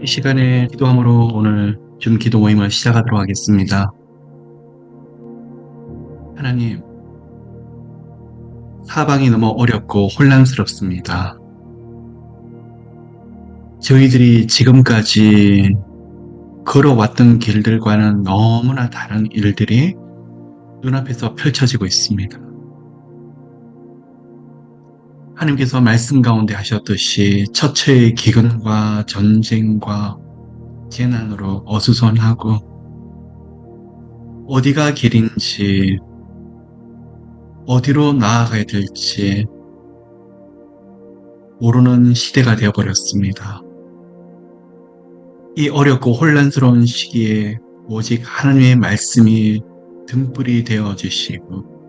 이 시간에 기도함으로 오늘 줌 기도 모임을 시작하도록 하겠습니다. 하나님, 사방이 너무 어렵고 혼란스럽습니다. 저희들이 지금까지 걸어왔던 길들과는 너무나 다른 일들이 눈앞에서 펼쳐지고 있습니다. 하나님께서 말씀 가운데 하셨듯이 처처의 기근과 전쟁과 재난으로 어수선하고 어디가 길인지 어디로 나아가야 될지 모르는 시대가 되어버렸습니다. 이 어렵고 혼란스러운 시기에 오직 하나님의 말씀이 등불이 되어 주시고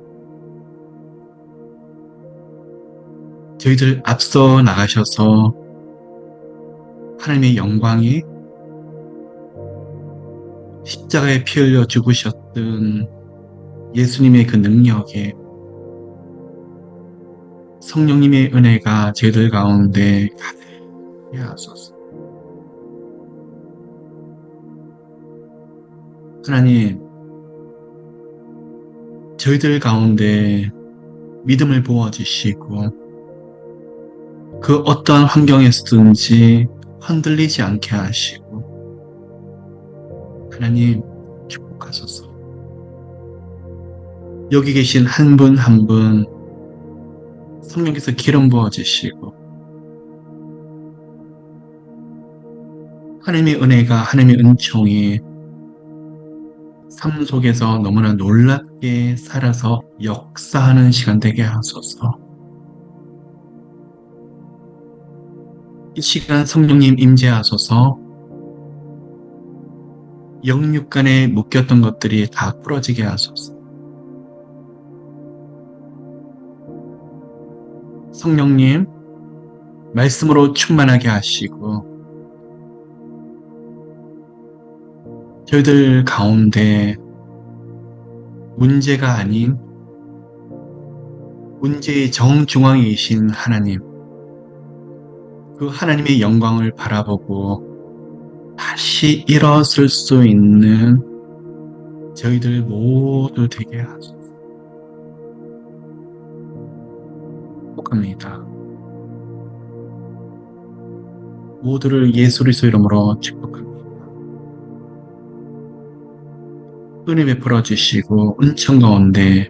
저희들 앞서 나가셔서 하나님의 영광이 십자가에 피 흘려 죽으셨던 예수님의 그 능력에 성령님의 은혜가 저희들 가운데 가득히 하소서. 하나님, 저희들 가운데 믿음을 부어주시고 그 어떠한 환경에서든지 흔들리지 않게 하시고 하나님 축복하소서. 여기 계신 한 분 한 분 성령께서 기름 부어주시고 하나님의 은혜가 하나님의 은총이 삶 속에서 너무나 놀랍게 살아서 역사하는 시간 되게 하소서. 이 시간 성령님 임재하소서. 영육간에 묶였던 것들이 다 풀어지게 하소서. 성령님 말씀으로 충만하게 하시고 저희들 가운데 문제가 아닌 문제의 정중앙에 계신 하나님, 그 하나님의 영광을 바라보고 다시 일어설 수 있는 저희들 모두 되게 하소서. 축복합니다. 모두를 예수 그리스도 이름으로 축복합니다. 은혜 베풀어 주시고 은총 가운데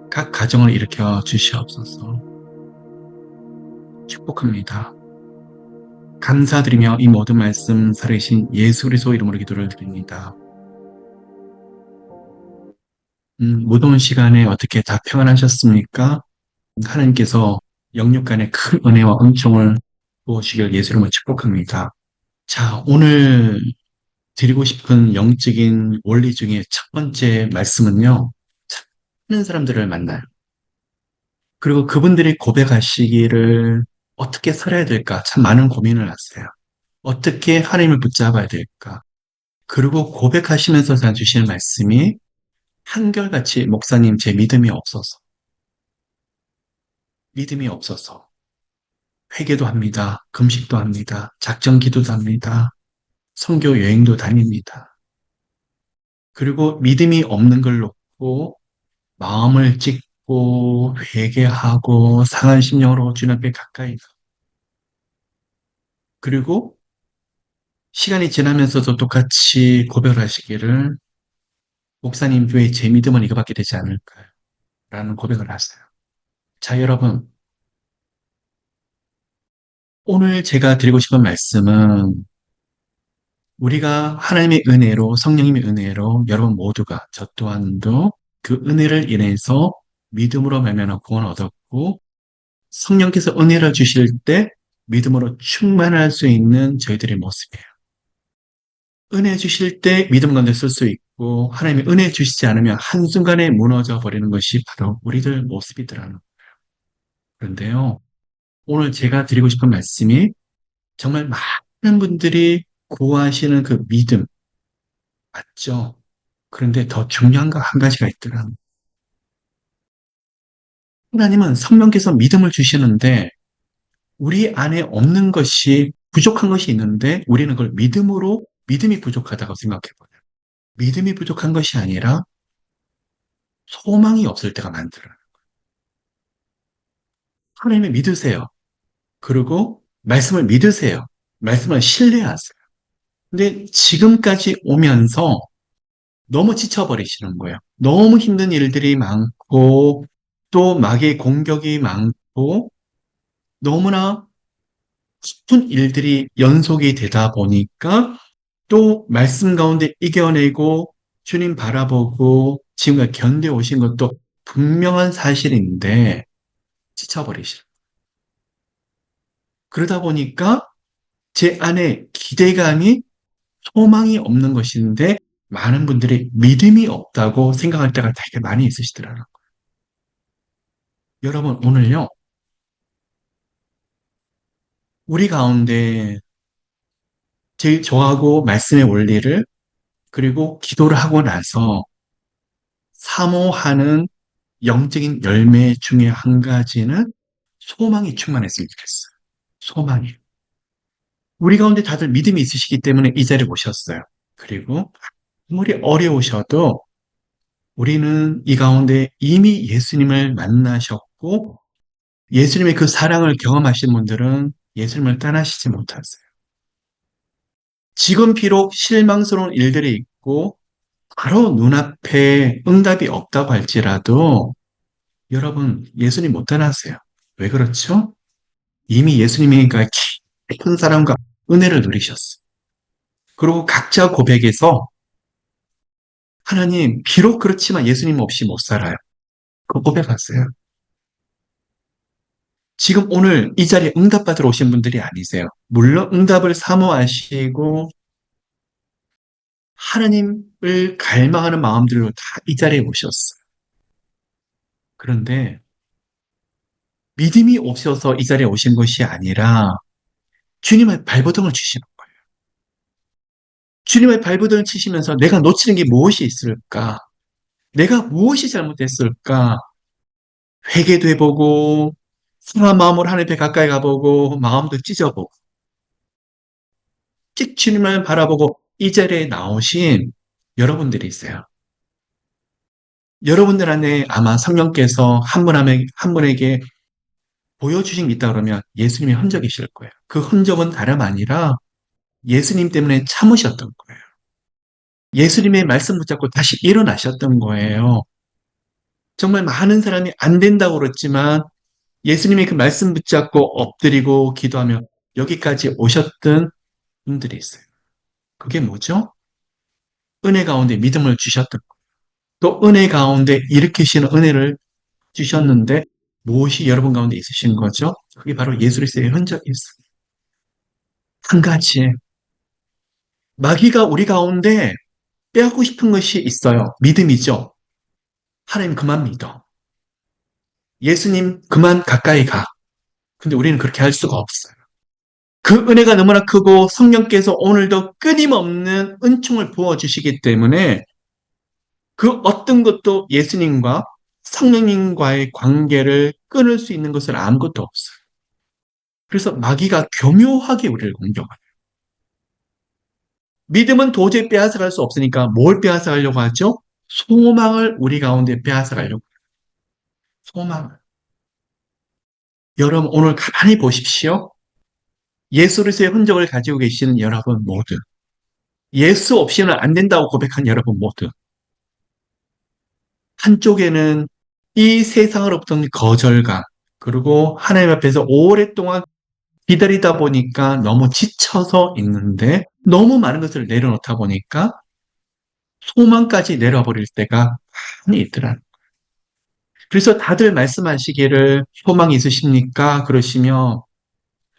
각 가정을 일으켜 주시옵소서. 축복합니다. 감사드리며 이 모든 말씀 살아계신 예수 그리스도 이름으로 기도를 드립니다. 무더운 시간에 어떻게 다 평안하셨습니까? 하나님께서 영육 간의 큰 은혜와 은총을 부어주시길 예수 이름으로 축복합니다. 자, 오늘 드리고 싶은 영적인 원리 중에 첫 번째 말씀은요. 찾는 사람들을 만나요. 그리고 그분들이 고백하시기를 어떻게 살아야 될까 참 많은 고민을 하세요. 어떻게 하나님을 붙잡아야 될까? 그리고 고백하시면서 주시는 말씀이 한결같이 목사님 제 믿음이 없어서 회개도 합니다. 금식도 합니다. 작정 기도도 합니다. 선교 여행도 다닙니다. 그리고 믿음이 없는 걸 놓고 마음을 찢고 회개하고 상한 심령으로 주님 앞에 가까이 가. 그리고 시간이 지나면서도 똑같이 고백을 하시기를 목사님 왜 제 믿음은 이거밖에 되지 않을까요? 라는 고백을 하세요. 자, 여러분, 오늘 제가 드리고 싶은 말씀은 우리가 하나님의 은혜로, 성령님의 은혜로 여러분 모두가 저 또한도 그 은혜를 인해서 믿음으로 말미암아 구원을 얻었고 성령께서 은혜를 주실 때 믿음으로 충만할 수 있는 저희들의 모습이에요. 은혜 주실 때 믿음 가운데 쓸 수 있고 하나님이 은혜 주시지 않으면 한순간에 무너져 버리는 것이 바로 우리들 모습이더라는 거예요. 그런데요, 오늘 제가 드리고 싶은 말씀이 정말 많은 분들이 구하시는 그 믿음 맞죠? 그런데 더 중요한 거 한 가지가 있더라고요. 하나님은 성령께서 믿음을 주시는데 우리 안에 없는 것이 부족한 것이 있는데 우리는 그걸 믿음이 부족하다고 생각해버려요. 믿음이 부족한 것이 아니라 소망이 없을 때가 많더라고요. 하나님을 믿으세요. 그리고 말씀을 믿으세요. 말씀을 신뢰하세요. 근데 지금까지 오면서 너무 지쳐버리시는 거예요. 너무 힘든 일들이 많고, 또 마귀의 공격이 많고, 너무나 슬픈 일들이 연속이 되다 보니까 또 말씀 가운데 이겨내고 주님 바라보고 지금까지 견뎌오신 것도 분명한 사실인데 지쳐버리시는. 그러다 보니까 제 안에 기대감이 소망이 없는 것인데 많은 분들이 믿음이 없다고 생각할 때가 되게 많이 있으시더라고요. 여러분, 오늘요, 우리 가운데 제일 좋아하고 말씀의 원리를 그리고 기도를 하고 나서 사모하는 영적인 열매 중에 한 가지는 소망이 충만했으면 좋겠어요. 소망이. 우리 가운데 다들 믿음이 있으시기 때문에 이 자리에 오셨어요. 그리고 아무리 어려우셔도 우리는 이 가운데 이미 예수님을 만나셨고 예수님의 그 사랑을 경험하신 분들은 예수님을 떠나시지 못하세요. 지금 비록 실망스러운 일들이 있고 바로 눈앞에 응답이 없다고 할지라도 여러분 예수님 못 떠나세요. 왜 그렇죠? 이미 예수님이니까 깊은 사랑과 은혜를 누리셨어요. 그리고 각자 고백에서 하나님 비록 그렇지만 예수님 없이 못 살아요. 그 고백하세요. 지금 오늘 이 자리에 응답받으러 오신 분들이 아니세요. 물론 응답을 사모하시고 하나님을 갈망하는 마음들로 다 이 자리에 오셨어요. 그런데 믿음이 없어서 이 자리에 오신 것이 아니라 주님의 발버둥을 치시는 거예요. 주님의 발버둥을 치시면서 내가 놓치는 게 무엇이 있을까? 내가 무엇이 잘못했을까? 회개도 해보고 상한 마음으로 하나님 앞에 가까이 가보고 마음도 찢어보고 직 주님을 바라보고 이 자리에 나오신 여러분들이 있어요. 여러분들 안에 아마 성령께서 한 분에게 보여주신 게 있다 그러면 예수님의 흔적이실 거예요. 그 흔적은 다름 아니라 예수님 때문에 참으셨던 거예요. 예수님의 말씀 붙잡고 다시 일어나셨던 거예요. 정말 많은 사람이 안 된다고 그랬지만 예수님의 그 말씀 붙잡고 엎드리고 기도하며 여기까지 오셨던 분들이 있어요. 그게 뭐죠? 은혜 가운데 믿음을 주셨던 거예요. 또 은혜 가운데 일으키시는 은혜를 주셨는데 무엇이 여러분 가운데 있으신 거죠? 그게 바로 예수 그리스도의 흔적이 있어요. 한 가지 마귀가 우리 가운데 빼앗고 싶은 것이 있어요. 믿음이죠. 하나님 그만 믿어. 예수님 그만 가까이 가. 근데 우리는 그렇게 할 수가 없어요. 그 은혜가 너무나 크고 성령께서 오늘도 끊임없는 은총을 부어주시기 때문에 그 어떤 것도 예수님과 성령님과의 관계를 끊을 수 있는 것은 아무것도 없어요. 그래서 마귀가 교묘하게 우리를 공격해요. 믿음은 도저히 빼앗아갈 수 없으니까 뭘 빼앗아가려고 하죠? 소망을 우리 가운데 빼앗아가려고 해요. 소망을. 여러분 오늘 가만히 보십시오. 예수 그리스도의 흔적을 가지고 계시는 여러분 모두 예수 없이는 안 된다고 고백한 여러분 모두 한쪽에는 이 세상으로부터 거절감 그리고 하나님 앞에서 오랫동안 기다리다 보니까 너무 지쳐서 있는데 너무 많은 것을 내려놓다 보니까 소망까지 내려버릴 때가 많이 있더라. 그래서 다들 말씀하시기를 소망이 있으십니까? 그러시며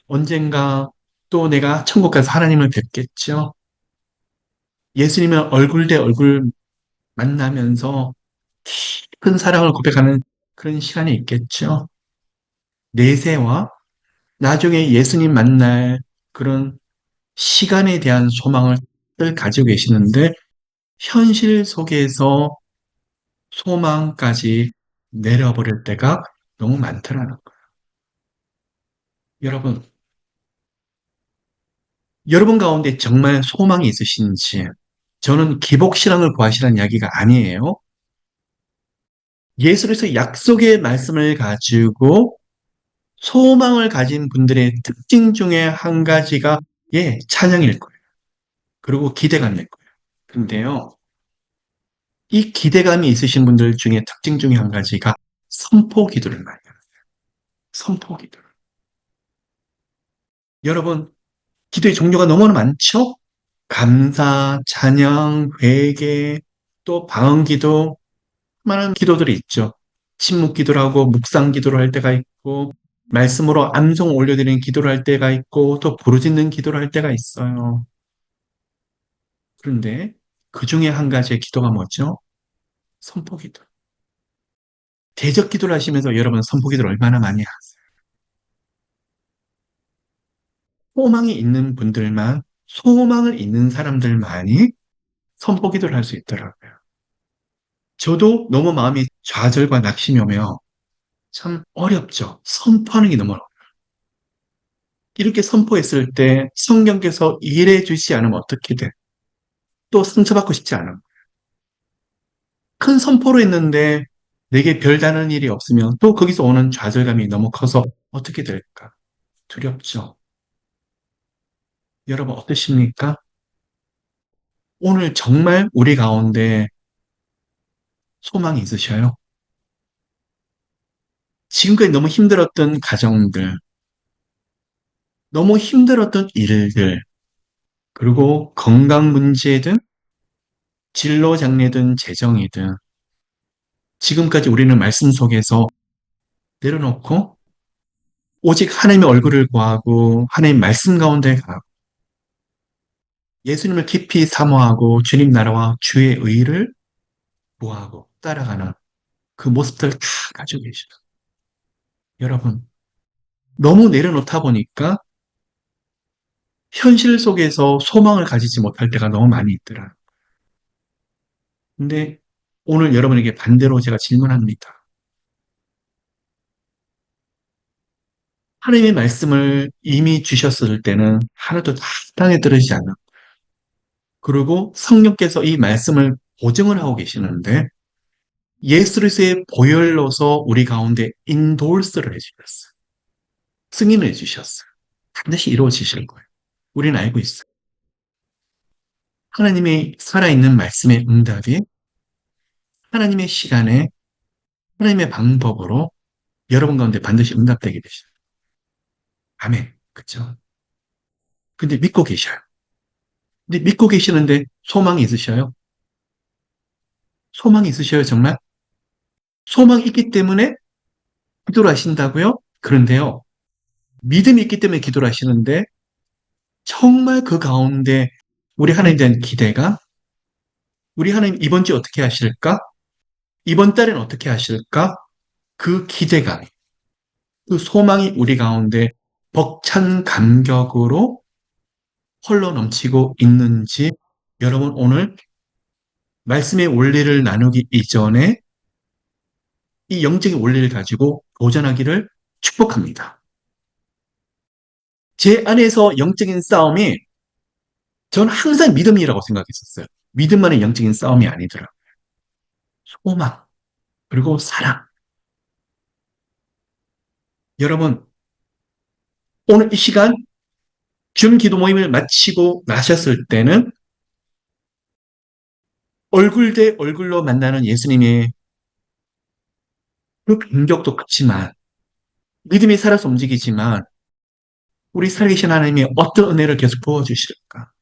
언젠가 또 내가 천국 가서 하나님을 뵙겠죠. 예수님을 얼굴 대 얼굴 만나면서 깊은 사랑을 고백하는 그런 시간이 있겠죠. 내세와 나중에 예수님 만날 그런 시간에 대한 소망을 가지고 계시는데 현실 속에서 소망까지 내려버릴 때가 너무 많더라는 거예요. 여러분, 여러분 가운데 정말 소망이 있으신지, 저는 기복신앙을 구하시라는 이야기가 아니에요. 예수께서 약속의 말씀을 가지고 소망을 가진 분들의 특징 중에 한 가지가 찬양일 거예요. 그리고 기대감일 거예요. 근데요, 이 기대감이 있으신 분들 중에 특징 중에 한 가지가 선포 기도를 많이 해요. 선포 기도를. 여러분, 기도의 종류가 너무나 많죠? 감사, 찬양, 회개, 또 방언 기도, 많은 기도들이 있죠. 침묵 기도를 하고 묵상 기도를 할 때가 있고, 말씀으로 암송 올려드리는 기도를 할 때가 있고, 또 부르짖는 기도를 할 때가 있어요. 그런데 그 중에 한 가지의 기도가 뭐죠? 선포 기도. 대적 기도를 하시면서 여러분 선포 기도를 얼마나 많이 하세요? 소망이 있는 분들만, 소망을 있는 사람들만이 선포 기도를 할 수 있더라고요. 저도 너무 마음이 좌절과 낙심이 오며 참 어렵죠. 선포하는 게 너무 어려워요. 이렇게 선포했을 때 성령께서 일해 주시지 않으면 어떻게 돼? 또 상처받고 싶지 않아. 큰 선포를 했는데 내게 별다른 일이 없으면 또 거기서 오는 좌절감이 너무 커서 어떻게 될까? 두렵죠. 여러분 어떠십니까? 오늘 정말 우리 가운데 소망이 있으셔요? 지금까지 너무 힘들었던 가정들, 너무 힘들었던 일들, 그리고 건강 문제든 진로 장래든 재정이든 지금까지 우리는 말씀 속에서 내려놓고 오직 하나님의 얼굴을 구하고 하나님 말씀 가운데 가고 예수님을 깊이 사모하고 주님 나라와 주의 의를 구하고 따라가는 그 모습들 다 가지고 계시다. 여러분, 너무 내려놓다 보니까 현실 속에서 소망을 가지지 못할 때가 너무 많이 있더라. 근데 오늘 여러분에게 반대로 제가 질문합니다. 하나님의 말씀을 이미 주셨을 때는 하나도 다 땅에 떨어지지 않아. 그리고 성령께서 이 말씀을 보증을 하고 계시는데 예수 그리스도의 보혈로서 우리 가운데 인도스를 해주셨어요. 승인을 해주셨어요. 반드시 이루어지실 거예요. 우리는 알고 있어요. 하나님의 살아있는 말씀의 응답이 하나님의 시간에 하나님의 방법으로 여러분 가운데 반드시 응답되게 되시죠. 아멘. 그쵸? 근데 믿고 계셔요. 근데 믿고 계시는데 소망이 있으셔요? 소망이 있으셔요, 정말? 소망이 있기 때문에 기도를 하신다고요? 그런데요, 믿음이 있기 때문에 기도를 하시는데 정말 그 가운데 우리 하나님에 대한 기대가 우리 하나님 이번 주 어떻게 하실까? 이번 달엔 어떻게 하실까? 그 기대감, 그 소망이 우리 가운데 벅찬 감격으로 헐러 넘치고 있는지 여러분 오늘 말씀의 원리를 나누기 이전에 이 영적인 원리를 가지고 도전하기를 축복합니다. 제 안에서 영적인 싸움이 저는 항상 믿음이라고 생각했었어요. 믿음만의 영적인 싸움이 아니더라. 소망, 그리고 사랑. 여러분, 오늘 이 시간 준 기도 모임을 마치고 나셨을 때는 얼굴 대 얼굴로 만나는 예수님의 그 간격도 크지만 믿음이 살아서 움직이지만 우리 살리신 하나님이 어떤 은혜를 계속 부어주실까?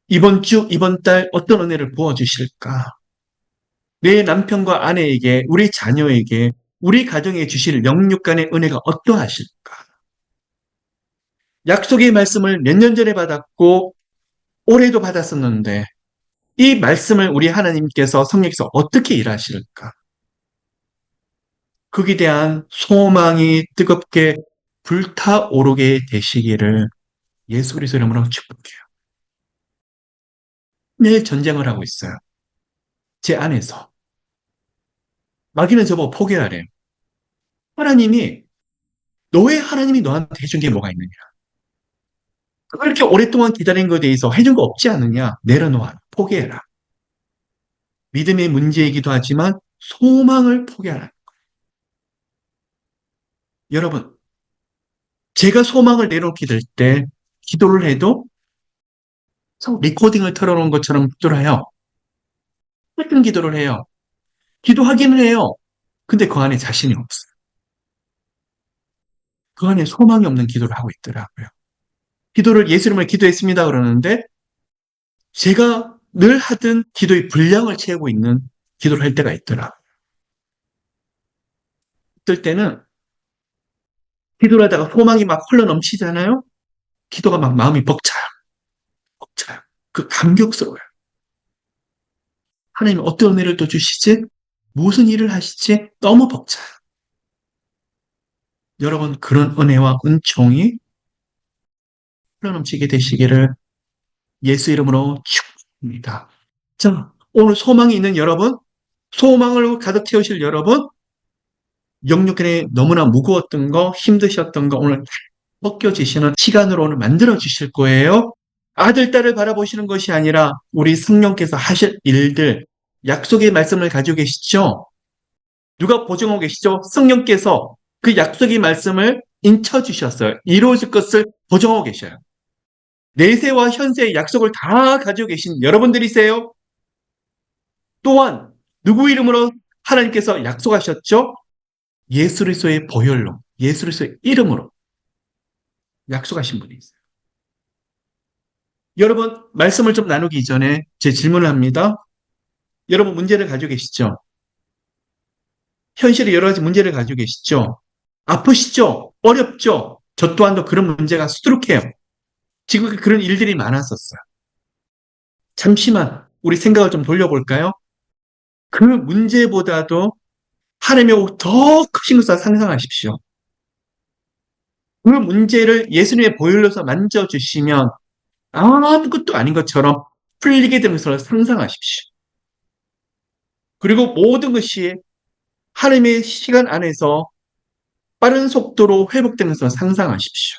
이번 주, 이번 달 어떤 은혜를 부어주실까? 내 남편과 아내에게, 우리 자녀에게, 우리 가정에 주실 영육 간의 은혜가 어떠하실까? 약속의 말씀을 몇 년 전에 받았고 올해도 받았었는데 이 말씀을 우리 하나님께서 성령께서 어떻게 일하실까? 거기에 대한 소망이 뜨겁게 불타오르게 되시기를 예수 그리스도 이름으로 축복해요. 매일 전쟁을 하고 있어요. 제 안에서. 마귀는 저보고 포기하래요. 하나님이 너의 하나님이 너한테 해준 게 뭐가 있느냐? 그렇게 오랫동안 기다린 것에 대해서 해준 거 없지 않느냐? 내려놓아. 포기해라. 믿음의 문제이기도 하지만 소망을 포기하라. 여러분, 제가 소망을 내놓게 될 때 기도를 해도 리코딩을 틀어놓은 것처럼 기도를 해요. 같은 기도를 해요. 기도하기는 해요. 근데 그 안에 자신이 없어요. 그 안에 소망이 없는 기도를 하고 있더라고요. 기도를 예수 이름으로 기도했습니다 그러는데 제가 늘 하던 기도의 분량을 채우고 있는 기도를 할 때가 있더라. 어떨 때는 기도를 하다가 소망이 막 흘러 넘치잖아요. 기도가 막 마음이 벅차요. 벅차요. 그 감격스러워요. 하나님 어떤 은혜를 또 주시지? 무슨 일을 하시지? 너무 벅차요. 여러분 그런 은혜와 은총이 흘러넘치게 되시기를 예수 이름으로 축복합니다. 자, 오늘 소망이 있는 여러분, 소망을 가득 채우실 여러분, 영육간에 너무나 무거웠던 거, 힘드셨던 거 오늘 벗겨지시는 시간으로 오늘 만들어 주실 거예요. 아들, 딸을 바라보시는 것이 아니라 우리 성령께서 하실 일들, 약속의 말씀을 가지고 계시죠? 누가 보증하고 계시죠? 성령께서 그 약속의 말씀을 인쳐 주셨어요. 이루어질 것을 보증하고 계셔요. 내세와 현세의 약속을 다 가지고 계신 여러분들이세요. 또한 누구 이름으로 하나님께서 약속하셨죠? 예수 그리스도의 보혈로, 예수 그리스도의 이름으로 약속하신 분이 있어요. 여러분, 말씀을 좀 나누기 전에 제 질문을 합니다. 여러분 문제를 가지고 계시죠? 현실에 여러 가지 문제를 가지고 계시죠? 아프시죠? 어렵죠? 저 또한도 그런 문제가 수두룩해요. 지금 그런 일들이 많았었어요. 잠시만 우리 생각을 좀 돌려볼까요? 그 문제보다도 하나님의 더 크신 것을 상상하십시오. 그 문제를 예수님의 보혈로서 만져주시면 아무것도 아닌 것처럼 풀리게 되는 것을 상상하십시오. 그리고 모든 것이 하나님의 시간 안에서 빠른 속도로 회복되는 것을 상상하십시오.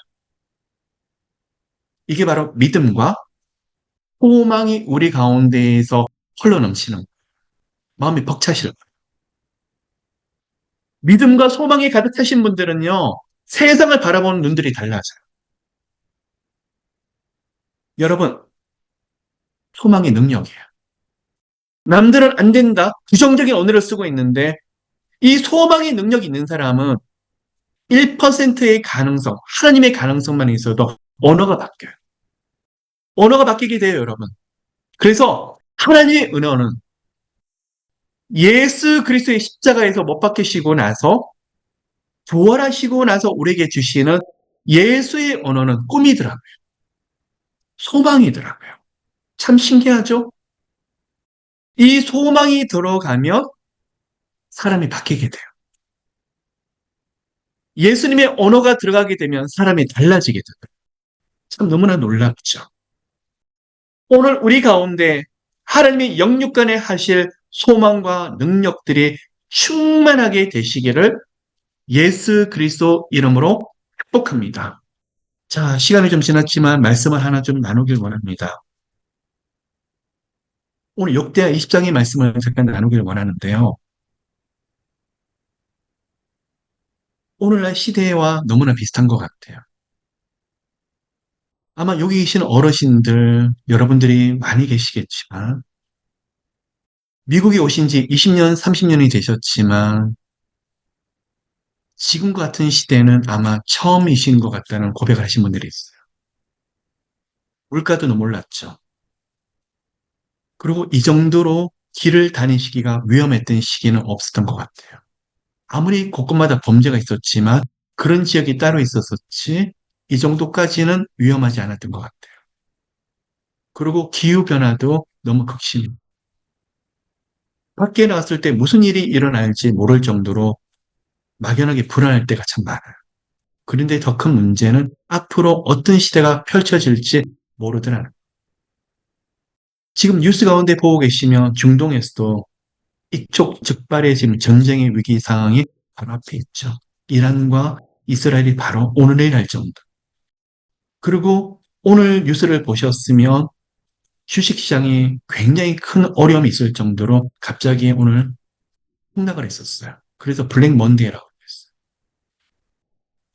이게 바로 믿음과 소망이 우리 가운데에서 흘러넘치는 거예요. 마음이 벅차실 거예요. 믿음과 소망이 가득 차신 분들은요, 세상을 바라보는 눈들이 달라져요. 여러분, 소망의 능력이에요. 남들은 안 된다. 부정적인 언어를 쓰고 있는데 이 소망의 능력이 있는 사람은 1%의 가능성, 하나님의 가능성만 있어도 언어가 바뀌어요. 언어가 바뀌게 돼요, 여러분. 그래서 하나님의 은혜는 예수 그리스도의 십자가에서 못 박히시고 나서 부활하시고 나서 우리에게 주시는 예수의 언어는 꿈이더라고요. 소망이더라고요. 참 신기하죠? 이 소망이 들어가면 사람이 바뀌게 돼요. 예수님의 언어가 들어가게 되면 사람이 달라지게 돼요. 참 너무나 놀랍죠. 오늘 우리 가운데 하나님의 영육간에 하실 소망과 능력들이 충만하게 되시기를 예수 그리스도 이름으로 축복합니다. 자, 시간이 좀 지났지만 말씀을 하나 좀 나누길 원합니다. 오늘 역대하 20장의 말씀을 잠깐 나누길 원하는데요. 오늘날 시대와 너무나 비슷한 것 같아요. 아마 여기 계신 어르신들, 여러분들이 많이 계시겠지만, 미국에 오신 지 20년, 30년이 되셨지만, 지금 같은 시대는 아마 처음이신 것 같다는 고백을 하신 분들이 있어요. 물가도 너무 올랐죠. 그리고 이 정도로 길을 다니시기가 위험했던 시기는 없었던 것 같아요. 아무리 곳곳마다 범죄가 있었지만 그런 지역이 따로 있었었지 이 정도까지는 위험하지 않았던 것 같아요. 그리고 기후변화도 너무 극심해요. 밖에 나왔을 때 무슨 일이 일어날지 모를 정도로 막연하게 불안할 때가 참 많아요. 그런데 더 큰 문제는 앞으로 어떤 시대가 펼쳐질지 모르더라는 거예요. 지금 뉴스 가운데 보고 계시면 중동에서도 이쪽 즉발의 지금 전쟁의 위기 상황이 바로 앞에 있죠. 이란과 이스라엘이 바로 오늘 내일 할 정도. 그리고 오늘 뉴스를 보셨으면 주식시장이 굉장히 큰 어려움이 있을 정도로 갑자기 오늘 폭락을 했었어요. 그래서 블랙 먼데이라고 했어요.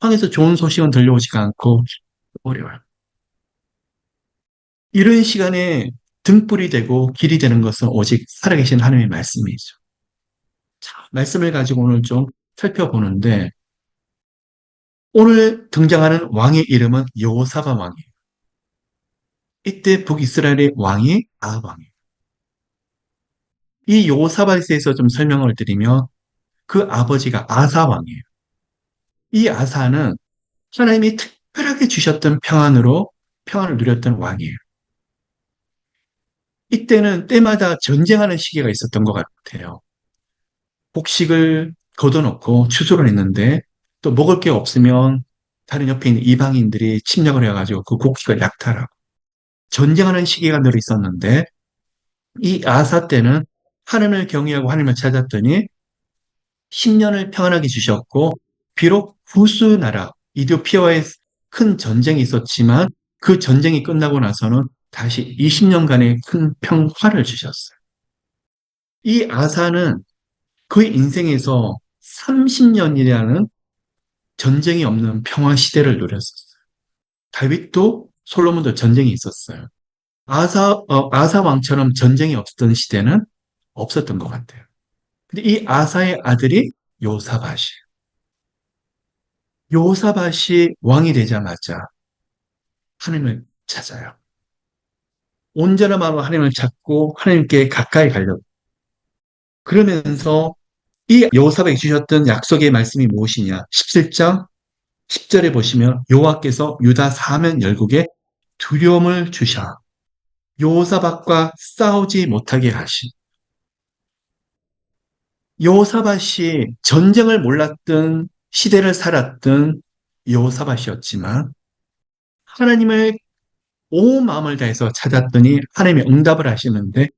항에서 좋은 소식은 들려오지가 않고 어려워요. 이런 시간에 등불이 되고 길이 되는 것은 오직 살아계신 하나님의 말씀이죠. 자, 말씀을 가지고 오늘 좀 살펴보는데 오늘 등장하는 왕의 이름은 여호사밧 왕이에요. 이때 북이스라엘의 왕이 아합 왕이에요. 이 여호사밧에 대해서 좀 설명을 드리면 그 아버지가 아사 왕이에요. 이 아사는 하나님이 특별하게 주셨던 평안으로 평안을 누렸던 왕이에요. 이때는 때마다 전쟁하는 시기가 있었던 것 같아요. 곡식을 걷어놓고 추수를 했는데 또 먹을 게 없으면 다른 옆에 있는 이방인들이 침략을 해가지고 그 곡식을 약탈하고 전쟁하는 시기가 늘 있었는데 이 아사 때는 하나님을 경외하고 하나님을 찾았더니 10년을 평안하게 주셨고 비록 후수 나라 이디오피아와의 큰 전쟁이 있었지만 그 전쟁이 끝나고 나서는 다시 20년간의 큰 평화를 주셨어요. 이 아사는 그의 인생에서 30년이라는 전쟁이 없는 평화 시대를 누렸었어요. 다윗도 솔로몬도 전쟁이 있었어요. 아사 왕처럼 전쟁이 없었던 시대는 없었던 것 같아요. 근데 이 아사의 아들이 요사밭이에요. 요사밭이 왕이 되자마자 하나님을 찾아요. 온전한 마음으로 하나님을 찾고 하나님께 가까이 가려고. 그러면서 이 여호사밧이 주셨던 약속의 말씀이 무엇이냐? 17장 10절에 보시면 여호와께서 유다 사면 열국에 두려움을 주셔 여호사밧과 싸우지 못하게 하시. 여호사밧이 전쟁을 몰랐던 시대를 살았던 여호사밧이었지만 하나님을 온 마음을 다해서 찾았더니 하나님이 응답을 하시는데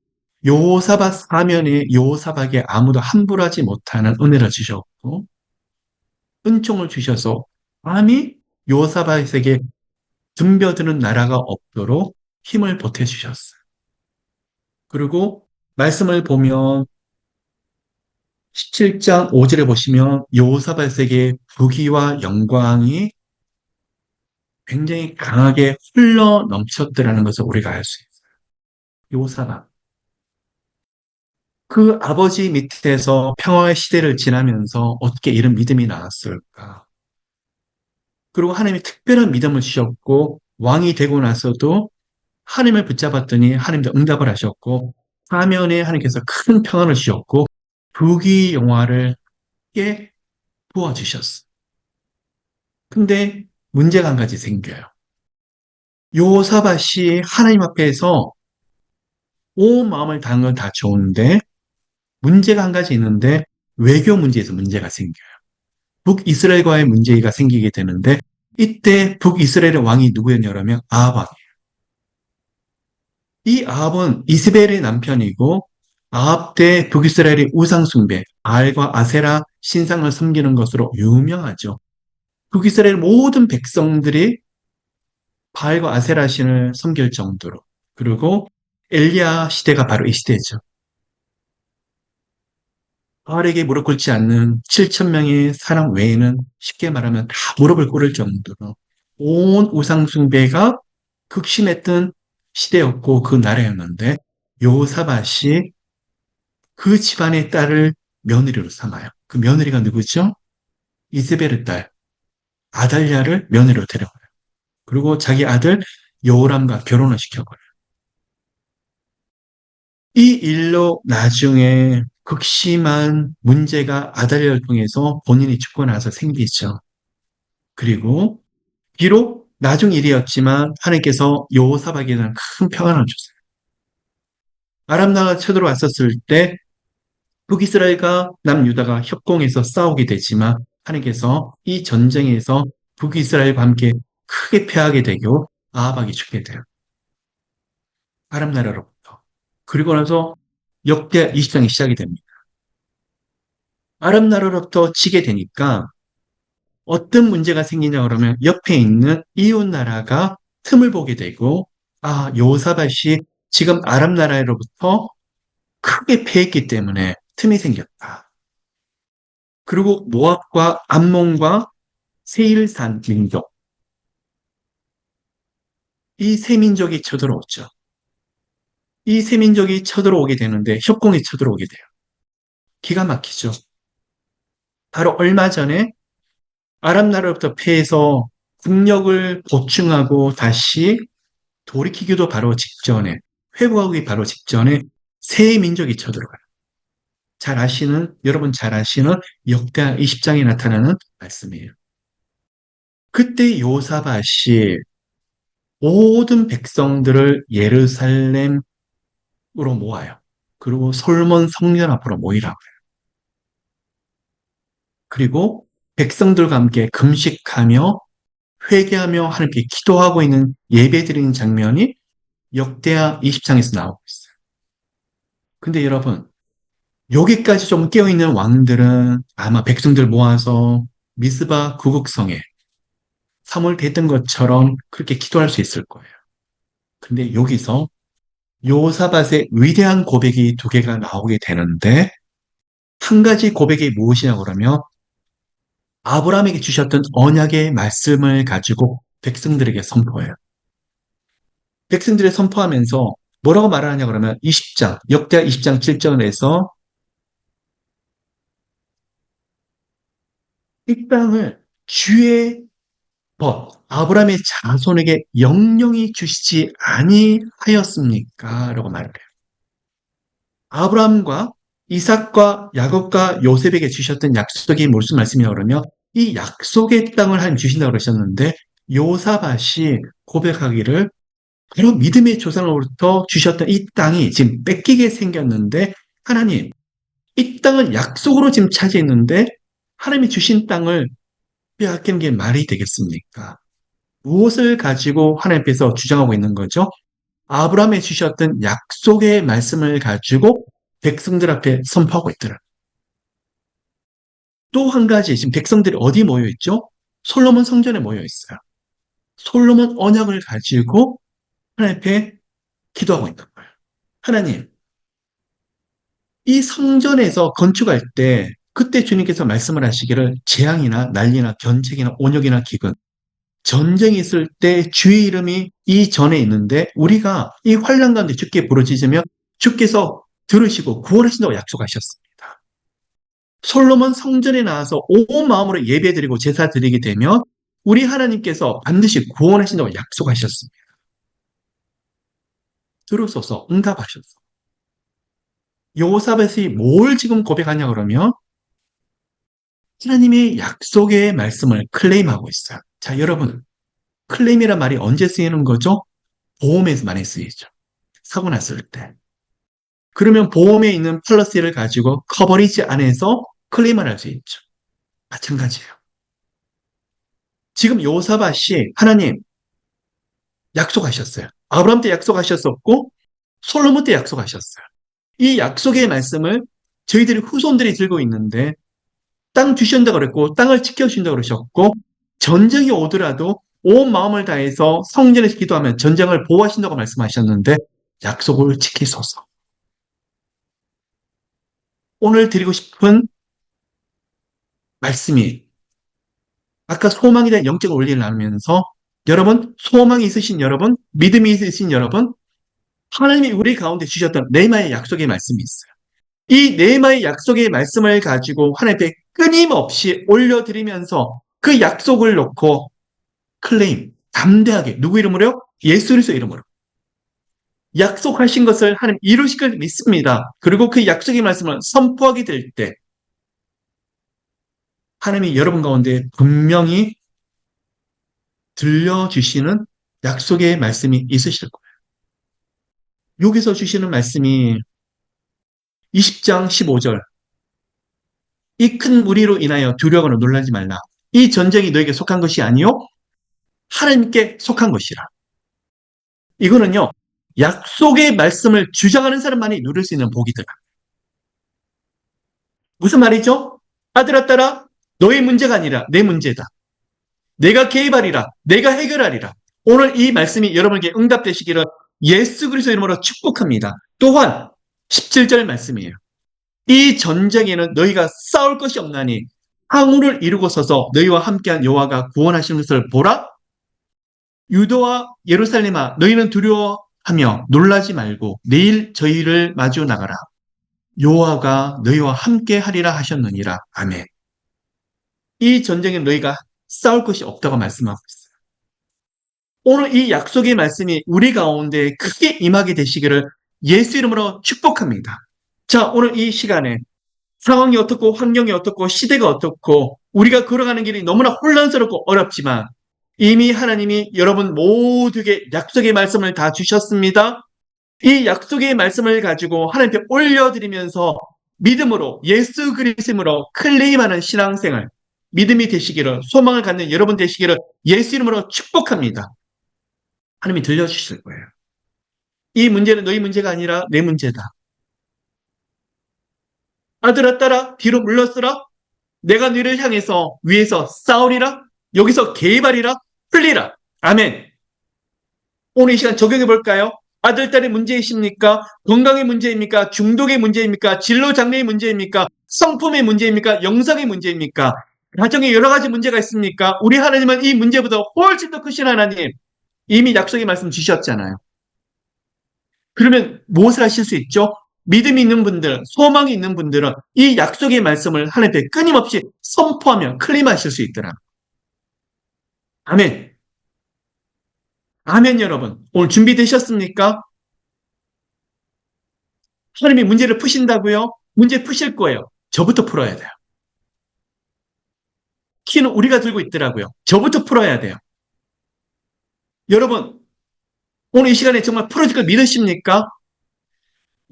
여호사밧 사면에 여호사밧에 아무도 함부로 하지 못하는 은혜를 주셨고 은총을 주셔서 감히 여호사밧에게 덤벼드는 나라가 없도록 힘을 보태주셨어요. 그리고 말씀을 보면 17장 5절에 보시면 여호사밧에게 부귀와 영광이 굉장히 강하게 흘러 넘쳤더라는 것을 우리가 알 수 있어요. 여호사밧. 그 아버지 밑에서 평화의 시대를 지나면서 어떻게 이런 믿음이 나왔을까? 그리고 하나님이 특별한 믿음을 주셨고 왕이 되고 나서도 하나님을 붙잡았더니 하나님도 응답을 하셨고 사면에 하나님께서 큰 평안을 주셨고 부귀 영화를 깨 부어주셨어. 근데 문제가 한 가지 생겨요. 요사밭이 하나님 앞에서 온 마음을 다한 건 다 좋은데 문제가 한 가지 있는데 외교 문제에서 문제가 생겨요. 북이스라엘과의 문제가 생기게 되는데 이때 북이스라엘의 왕이 누구였냐면 아합 왕이에요. 이 아합은 이스벨의 남편이고 아합 때 북이스라엘의 우상 숭배, 알과 아세라 신상을 섬기는 것으로 유명하죠. 북이스라엘 모든 백성들이 바알과 아세라 신을 섬길 정도로. 그리고 엘리야 시대가 바로 이 시대죠. 바알에게 무릎 꿇지 않는 7천 명의 사람 외에는 쉽게 말하면 다 무릎을 꿇을 정도로 온 우상 숭배가 극심했던 시대였고 그 나라였는데 여호사밧이 그 집안의 딸을 며느리로 삼아요. 그 며느리가 누구죠? 이세벨의 딸 아달랴를 며느리로 데려와요. 그리고 자기 아들 여호람과 결혼을 시켜버려요. 이 일로 나중에 극심한 문제가 아달랴를 통해서 본인이 죽고 나서 생기죠. 그리고 비록 나중 일이었지만 하나님께서 여호사밧에게는 큰 평안을 줬어요. 아람 나라가 쳐들어왔었을 때 북이스라엘과 남유다가 협공해서 싸우게 되지만 하나님께서 이 전쟁에서 북이스라엘과 함께 크게 패하게 되고 아합이 죽게 돼요. 아람 나라로부터. 그리고 나서 역대 20장이 시작이 됩니다. 아랍 나라로부터 지게 되니까 어떤 문제가 생기냐 그러면 옆에 있는 이웃 나라가 틈을 보게 되고, 아, 요사밭이 지금 아람 나라로부터 크게 패했기 때문에 틈이 생겼다. 그리고 모압과 암몬과 세일산 민족, 이 세 민족이 쳐들어오죠. 이 세 민족이 쳐들어오게 되는데 협공이 쳐들어오게 돼요. 기가 막히죠. 바로 얼마 전에 아랍 나라로부터 패해서 국력을 보충하고 다시 돌이키기도 바로 직전에, 회복하기 바로 직전에 새 민족이 쳐들어가요. 여러분 잘 아시는 역대하 20장에 나타나는 말씀이에요. 그때 요사밭이 모든 백성들을 예루살렘으로 모아요. 그리고 솔몬 성전 앞으로 모이라고 해요. 그리고 백성들과 함께 금식하며 회개하며 하나님께 기도하고 있는 예배드리는 장면이 역대하 20장에서 나오고 있어요. 근데 여러분, 여기까지 좀 깨어있는 왕들은 아마 백성들 모아서 미스바 구국성에 사무엘 됐던 것처럼 그렇게 기도할 수 있을 거예요. 근데 여기서 요사밭의 위대한 고백이 두 개가 나오게 되는데 한 가지 고백이 무엇이냐고 그러면 아브라함에게 주셨던 언약의 말씀을 가지고 백성들에게 선포해요. 백성들에 선포하면서 뭐라고 말하냐 그러면 20장, 역대하 20장 7절에서 이 땅을 주의 아브라함의 자손에게 영영히 주시지 아니하였습니까? 라고 말을 해요. 아브라함과 이삭과 야곱과 요셉에게 주셨던 약속이 무슨 말씀이냐고 그러면 이 약속의 땅을 하나님 주신다고 그러셨는데 요사밭이 고백하기를 바로 믿음의 조상으로부터 주셨던 이 땅이 지금 뺏기게 생겼는데 하나님, 이 땅은 약속으로 지금 차지했는데 하나님이 주신 땅을 빼앗기는 게 말이 되겠습니까? 무엇을 가지고 하나님께서 주장하고 있는 거죠? 아브라함에 주셨던 약속의 말씀을 가지고 백성들 앞에 선포하고 있더라. 또 한 가지, 지금 백성들이 어디 모여 있죠? 솔로몬 성전에 모여 있어요. 솔로몬 언약을 가지고 하나님 앞에 기도하고 있는 거예요. 하나님, 이 성전에서 건축할 때 그때 주님께서 말씀을 하시기를 재앙이나 난리나 견책이나 온역이나 기근 전쟁이 있을 때 주의 이름이 이 전에 있는데 우리가 이 환난 가운데 주께 부르짖으면 주께서 들으시고 구원하신다고 약속하셨습니다. 솔로몬 성전에 나와서 온 마음으로 예배드리고 제사 드리게 되면 우리 하나님께서 반드시 구원하신다고 약속하셨습니다. 들으소서 응답하셨어. 요사벳이 뭘 지금 고백하냐 그러면 하나님의 약속의 말씀을 클레임하고 있어요. 자, 여러분, 클레임이란 말이 언제 쓰이는 거죠? 보험에서 많이 쓰이죠. 사고 났을 때. 그러면 보험에 있는 폴리시를 가지고 커버리지 안에서 클레임을 할 수 있죠. 마찬가지예요. 지금 요사밭이 하나님 약속하셨어요. 아브라함 때 약속하셨었고 솔로몬 때 약속하셨어요. 이 약속의 말씀을 저희들이 후손들이 들고 있는데 땅 주신다고 그랬고 땅을 지켜주신다고 그러셨고 전쟁이 오더라도 온 마음을 다해서 성전에서 기도하면 전쟁을 보호하신다고 말씀하셨는데 약속을 지키소서. 오늘 드리고 싶은 말씀이 아까 소망에 대한 영적 원리를 나누면서 여러분, 소망이 있으신 여러분, 믿음이 있으신 여러분, 하나님이 우리 가운데 주셨던 네마의 약속의 말씀이 있어요. 이 네마의 약속의 말씀을 가지고 하나님께 끊임없이 올려드리면서 그 약속을 놓고 클레임, 담대하게 누구 이름으로요? 예수 그리스도 이름으로. 약속하신 것을 하나님 이루실 걸 믿습니다. 그리고 그 약속의 말씀을 선포하게 될 때 하나님이 여러분 가운데 분명히 들려주시는 약속의 말씀이 있으실 거예요. 여기서 주시는 말씀이 20장 15절. 이 큰 무리로 인하여 두려워하거나 놀라지 말라. 이 전쟁이 너에게 속한 것이 아니요 하나님께 속한 것이라. 이거는요. 약속의 말씀을 주장하는 사람만이 누릴 수 있는 복이더라. 무슨 말이죠? 아들아 딸아 너의 문제가 아니라 내 문제다. 내가 개입하리라. 내가 해결하리라. 오늘 이 말씀이 여러분에게 응답되시기를 예수 그리스도 이름으로 축복합니다. 또한 17절 말씀이에요. 이 전쟁에는 너희가 싸울 것이 없나니 항우를 이루고 서서 너희와 함께한 여호와가 구원하시는 것을 보라. 유다와 예루살렘아 너희는 두려워하며 놀라지 말고 내일 저희를 마주 나가라. 여호와가 너희와 함께 하리라 하셨느니라. 아멘. 이 전쟁에 너희가 싸울 것이 없다고 말씀하고 있어요. 오늘 이 약속의 말씀이 우리 가운데 크게 임하게 되시기를 예수 이름으로 축복합니다. 자, 오늘 이 시간에 상황이 어떻고 환경이 어떻고 시대가 어떻고 우리가 걸어가는 길이 너무나 혼란스럽고 어렵지만 이미 하나님이 여러분 모두에게 약속의 말씀을 다 주셨습니다. 이 약속의 말씀을 가지고 하나님께 올려드리면서 믿음으로 예수 그리스도로 클레임하는 신앙생활, 믿음이 되시기를, 소망을 갖는 여러분 되시기를 예수 이름으로 축복합니다. 하나님이 들려주실 거예요. 이 문제는 너희 문제가 아니라 내 문제다. 아들아 딸아 뒤로 물러서라. 내가 너희를 향해서 위에서 싸우리라. 여기서 개입하리라. 풀리라. 아멘. 오늘 이 시간 적용해 볼까요? 아들, 딸의 문제이십니까? 건강의 문제입니까? 중독의 문제입니까? 진로 장래의 문제입니까? 성품의 문제입니까? 영성의 문제입니까? 가정에 여러 가지 문제가 있습니까? 우리 하나님은 이 문제보다 훨씬 더 크신 하나님. 이미 약속의 말씀 주셨잖아요. 그러면 무엇을 하실 수 있죠? 믿음이 있는 분들, 소망이 있는 분들은 이 약속의 말씀을 하나님께 끊임없이 선포하며 클림하실 수 있더라. 아멘. 아멘, 여러분. 오늘 준비되셨습니까? 하나님이 문제를 푸신다고요? 문제 푸실 거예요. 저부터 풀어야 돼요. 키는 우리가 들고 있더라고요. 저부터 풀어야 돼요. 여러분, 오늘 이 시간에 정말 풀어질 걸 믿으십니까?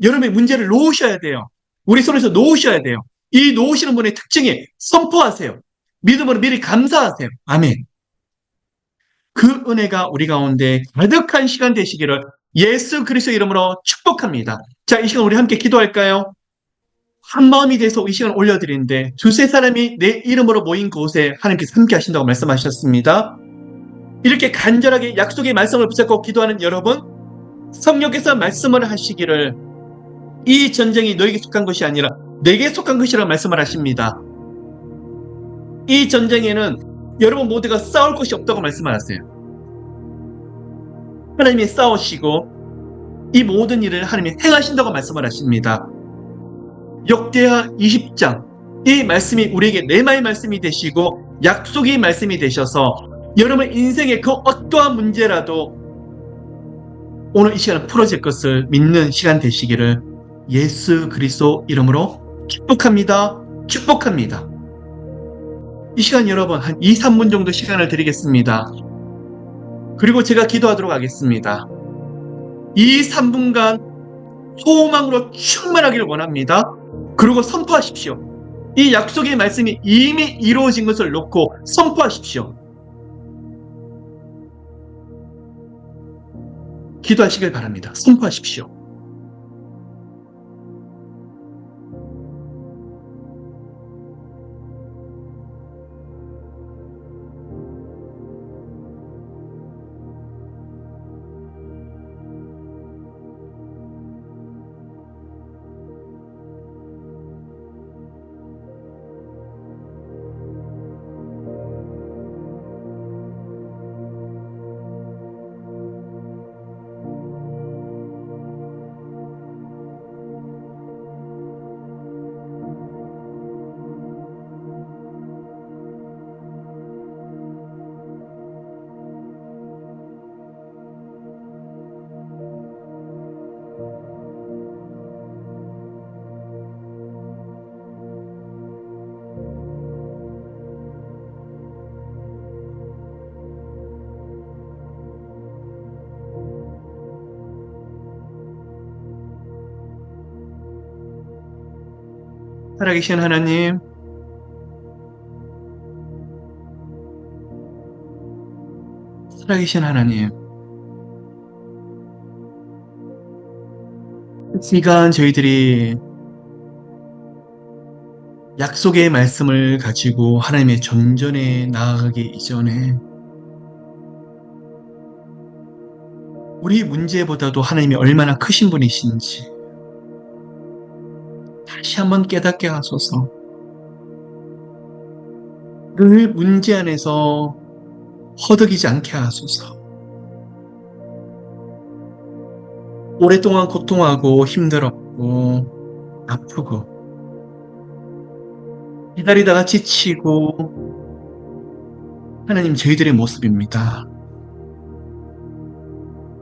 여러분의 문제를 놓으셔야 돼요. 우리 손에서 놓으셔야 돼요. 이 놓으시는 분의 특징이 선포하세요. 믿음으로 미리 감사하세요. 아멘. 그 은혜가 우리 가운데 가득한 시간 되시기를 예수 그리스도 이름으로 축복합니다. 자, 이 시간 우리 함께 기도할까요? 한 마음이 돼서 이 시간 올려드리는데 두세 사람이 내 이름으로 모인 곳에 하나님께서 함께 하신다고 말씀하셨습니다. 이렇게 간절하게 약속의 말씀을 붙잡고 기도하는 여러분, 성령께서 말씀을 하시기를 이 전쟁이 너에게 속한 것이 아니라 내게 속한 것이라고 말씀을 하십니다. 이 전쟁에는 여러분 모두가 싸울 것이 없다고 말씀을 하세요. 하나님이 싸우시고 이 모든 일을 하나님이 행하신다고 말씀을 하십니다. 역대하 20장 이 말씀이 우리에게 레마의 말씀이 되시고 약속의 말씀이 되셔서 여러분 인생의 그 어떠한 문제라도 오늘 이 시간에 풀어질 것을 믿는 시간 되시기를 예수 그리스도 이름으로 축복합니다. 축복합니다. 이 시간 여러분 한 2, 3분 정도 시간을 드리겠습니다. 그리고 제가 기도하도록 하겠습니다. 이 3분간 소망으로 충만하기를 원합니다. 그리고 선포하십시오. 이 약속의 말씀이 이미 이루어진 것을 놓고 선포하십시오. 기도하시길 바랍니다. 선포하십시오. 살아계신 하나님, 살아계신 하나님, 이 시간 저희들이 약속의 말씀을 가지고 하나님의 전전에 나아가기 이전에 우리 문제보다도 하나님이 얼마나 크신 분이신지 다시 한번 깨닫게 하소서. 늘 문제 안에서 허덕이지 않게 하소서. 오랫동안 고통하고 힘들었고 아프고 기다리다가 지치고 하나님 저희들의 모습입니다.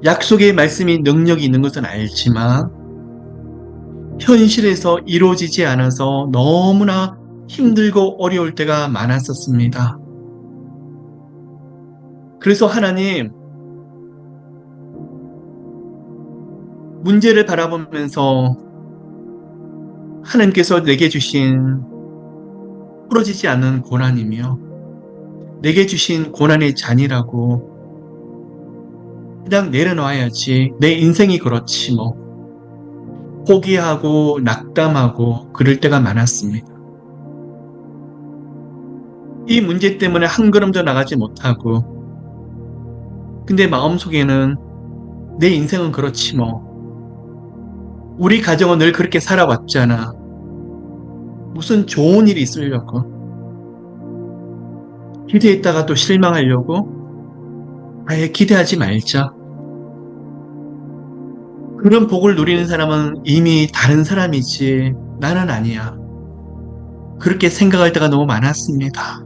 약속의 말씀이 능력이 있는 것은 알지만 현실에서 이루어지지 않아서 너무나 힘들고 어려울 때가 많았었습니다. 그래서 하나님, 문제를 바라보면서 하나님께서 내게 주신 풀어지지 않는 고난이며 내게 주신 고난의 잔이라고 그냥 내려놔야지. 내 인생이 그렇지 뭐. 포기하고 낙담하고 그럴 때가 많았습니다. 이 문제 때문에 한 걸음도 나가지 못하고 근데 마음속에는 내 인생은 그렇지 뭐. 우리 가정은 늘 그렇게 살아왔잖아. 무슨 좋은 일이 있으려고. 기대했다가 또 실망하려고? 아예 기대하지 말자. 그런 복을 누리는 사람은 이미 다른 사람이지 나는 아니야. 그렇게 생각할 때가 너무 많았습니다.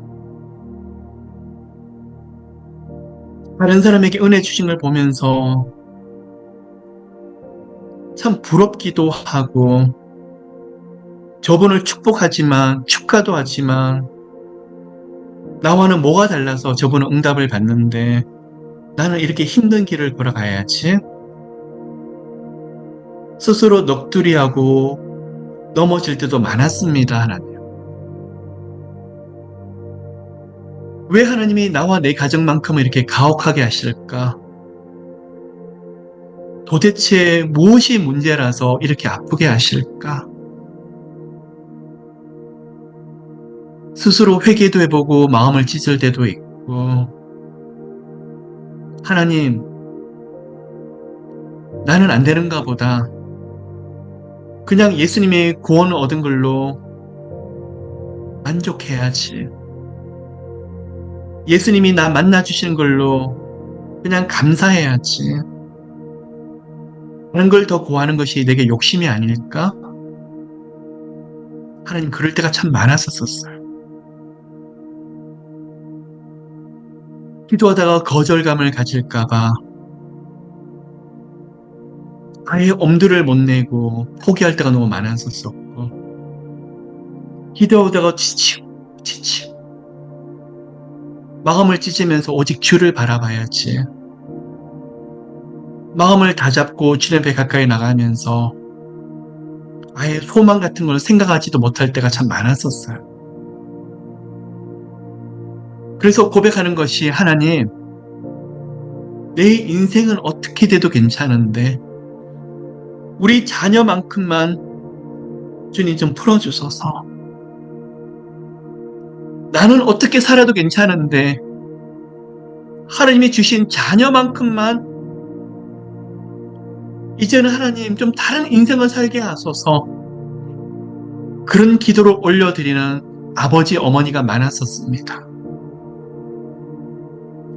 다른 사람에게 은혜 주신 걸 보면서 참 부럽기도 하고 저분을 축복하지만 축하도 하지만 나와는 뭐가 달라서 저분은 응답을 받는데 나는 이렇게 힘든 길을 걸어가야지. 스스로 넋두리하고 넘어질 때도 많았습니다. 하나님. 왜 하나님이 나와 내 가정만큼은 이렇게 가혹하게 하실까? 도대체 무엇이 문제라서 이렇게 아프게 하실까? 스스로 회개도 해보고 마음을 찢을 때도 있고 하나님, 나는 안 되는가 보다. 그냥 예수님의 구원을 얻은 걸로 만족해야지. 예수님이 나 만나주시는 걸로 그냥 감사해야지. 다른 걸 더 구하는 것이 내게 욕심이 아닐까? 하나님, 그럴 때가 참 많았었어요. 기도하다가 거절감을 가질까봐 아예 엄두를 못 내고 포기할 때가 너무 많았었고 기도하다가 지치고 마음을 찢으면서 오직 주를 바라봐야지. 마음을 다잡고 주님 앞에 가까이 나가면서 아예 소망 같은 걸 생각하지도 못할 때가 참 많았었어요. 그래서 고백하는 것이 하나님, 내 인생은 어떻게 돼도 괜찮은데 우리 자녀만큼만 주님 좀 풀어주소서. 나는 어떻게 살아도 괜찮은데 하나님이 주신 자녀만큼만 이제는 하나님 좀 다른 인생을 살게 하소서. 그런 기도를 올려드리는 아버지 어머니가 많았었습니다.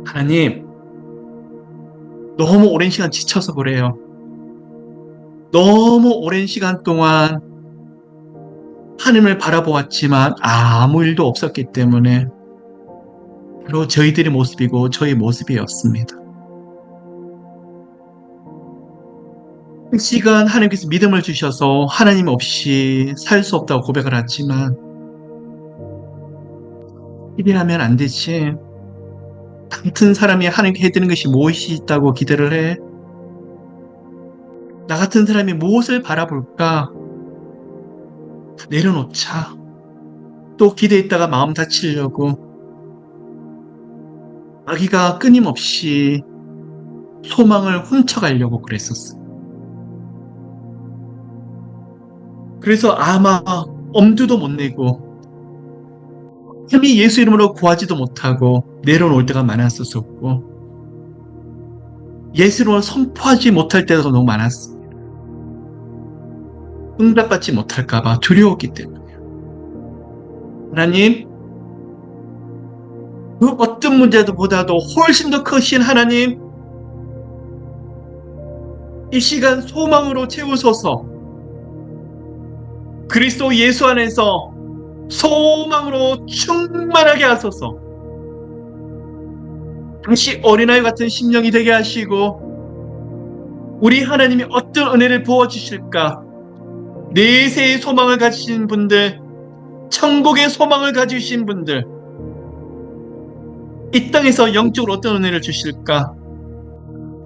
하나님, 너무 오랜 시간 지쳐서 그래요. 너무 오랜 시간 동안 하나님을 바라보았지만 아무 일도 없었기 때문에 바로 저희들의 모습이고 저희 모습이었습니다. 그 시간 하나님께서 믿음을 주셔서 하나님 없이 살 수 없다고 고백을 하지만 기대하면 안 되지. 같은 사람이 하나님께 해드리는 것이 무엇이 있다고 기대를 해? 나 같은 사람이 무엇을 바라볼까? 내려놓자. 또 기대했다가 마음 다치려고 마귀가 끊임없이 소망을 훔쳐가려고 그랬었어요. 그래서 아마 엄두도 못 내고 흠이 예수 이름으로 구하지도 못하고 내려놓을 때가 많았었고 예수님을 선포하지 못할 때가 너무 많았습니다. 응답받지 못할까봐 두려웠기 때문이에요. 하나님, 그 어떤 문제보다도 훨씬 더 크신 하나님, 이 시간 소망으로 채우소서. 그리스도 예수 안에서 소망으로 충만하게 하소서. 다시 어린아이 같은 심령이 되게 하시고 우리 하나님이 어떤 은혜를 부어주실까? 내세의 소망을 가지신 분들, 천국의 소망을 가지신 분들, 이 땅에서 영적으로 어떤 은혜를 주실까?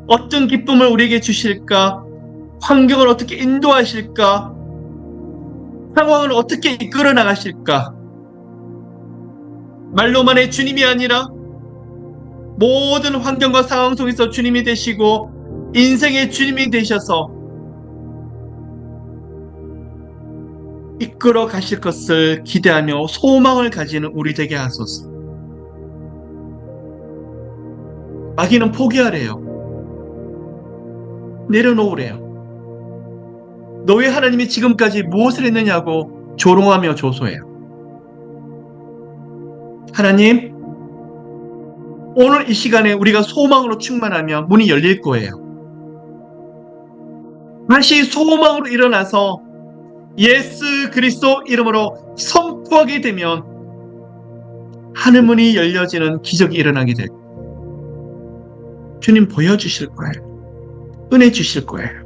어떤 기쁨을 우리에게 주실까? 환경을 어떻게 인도하실까? 상황을 어떻게 이끌어 나가실까? 말로만의 주님이 아니라 모든 환경과 상황 속에서 주님이 되시고 인생의 주님이 되셔서 이끌어 가실 것을 기대하며 소망을 가지는 우리 되게 하소서. 마귀는 포기하래요. 내려놓으래요. 너희 하나님이 지금까지 무엇을 했느냐고 조롱하며 조소해요. 하나님, 오늘 이 시간에 우리가 소망으로 충만하면 문이 열릴 거예요. 다시 소망으로 일어나서 예수 그리스도 이름으로 선포하게 되면 하늘문이 열려지는 기적이 일어나게 될 거예요. 주님 보여주실 거예요. 은혜 주실 거예요.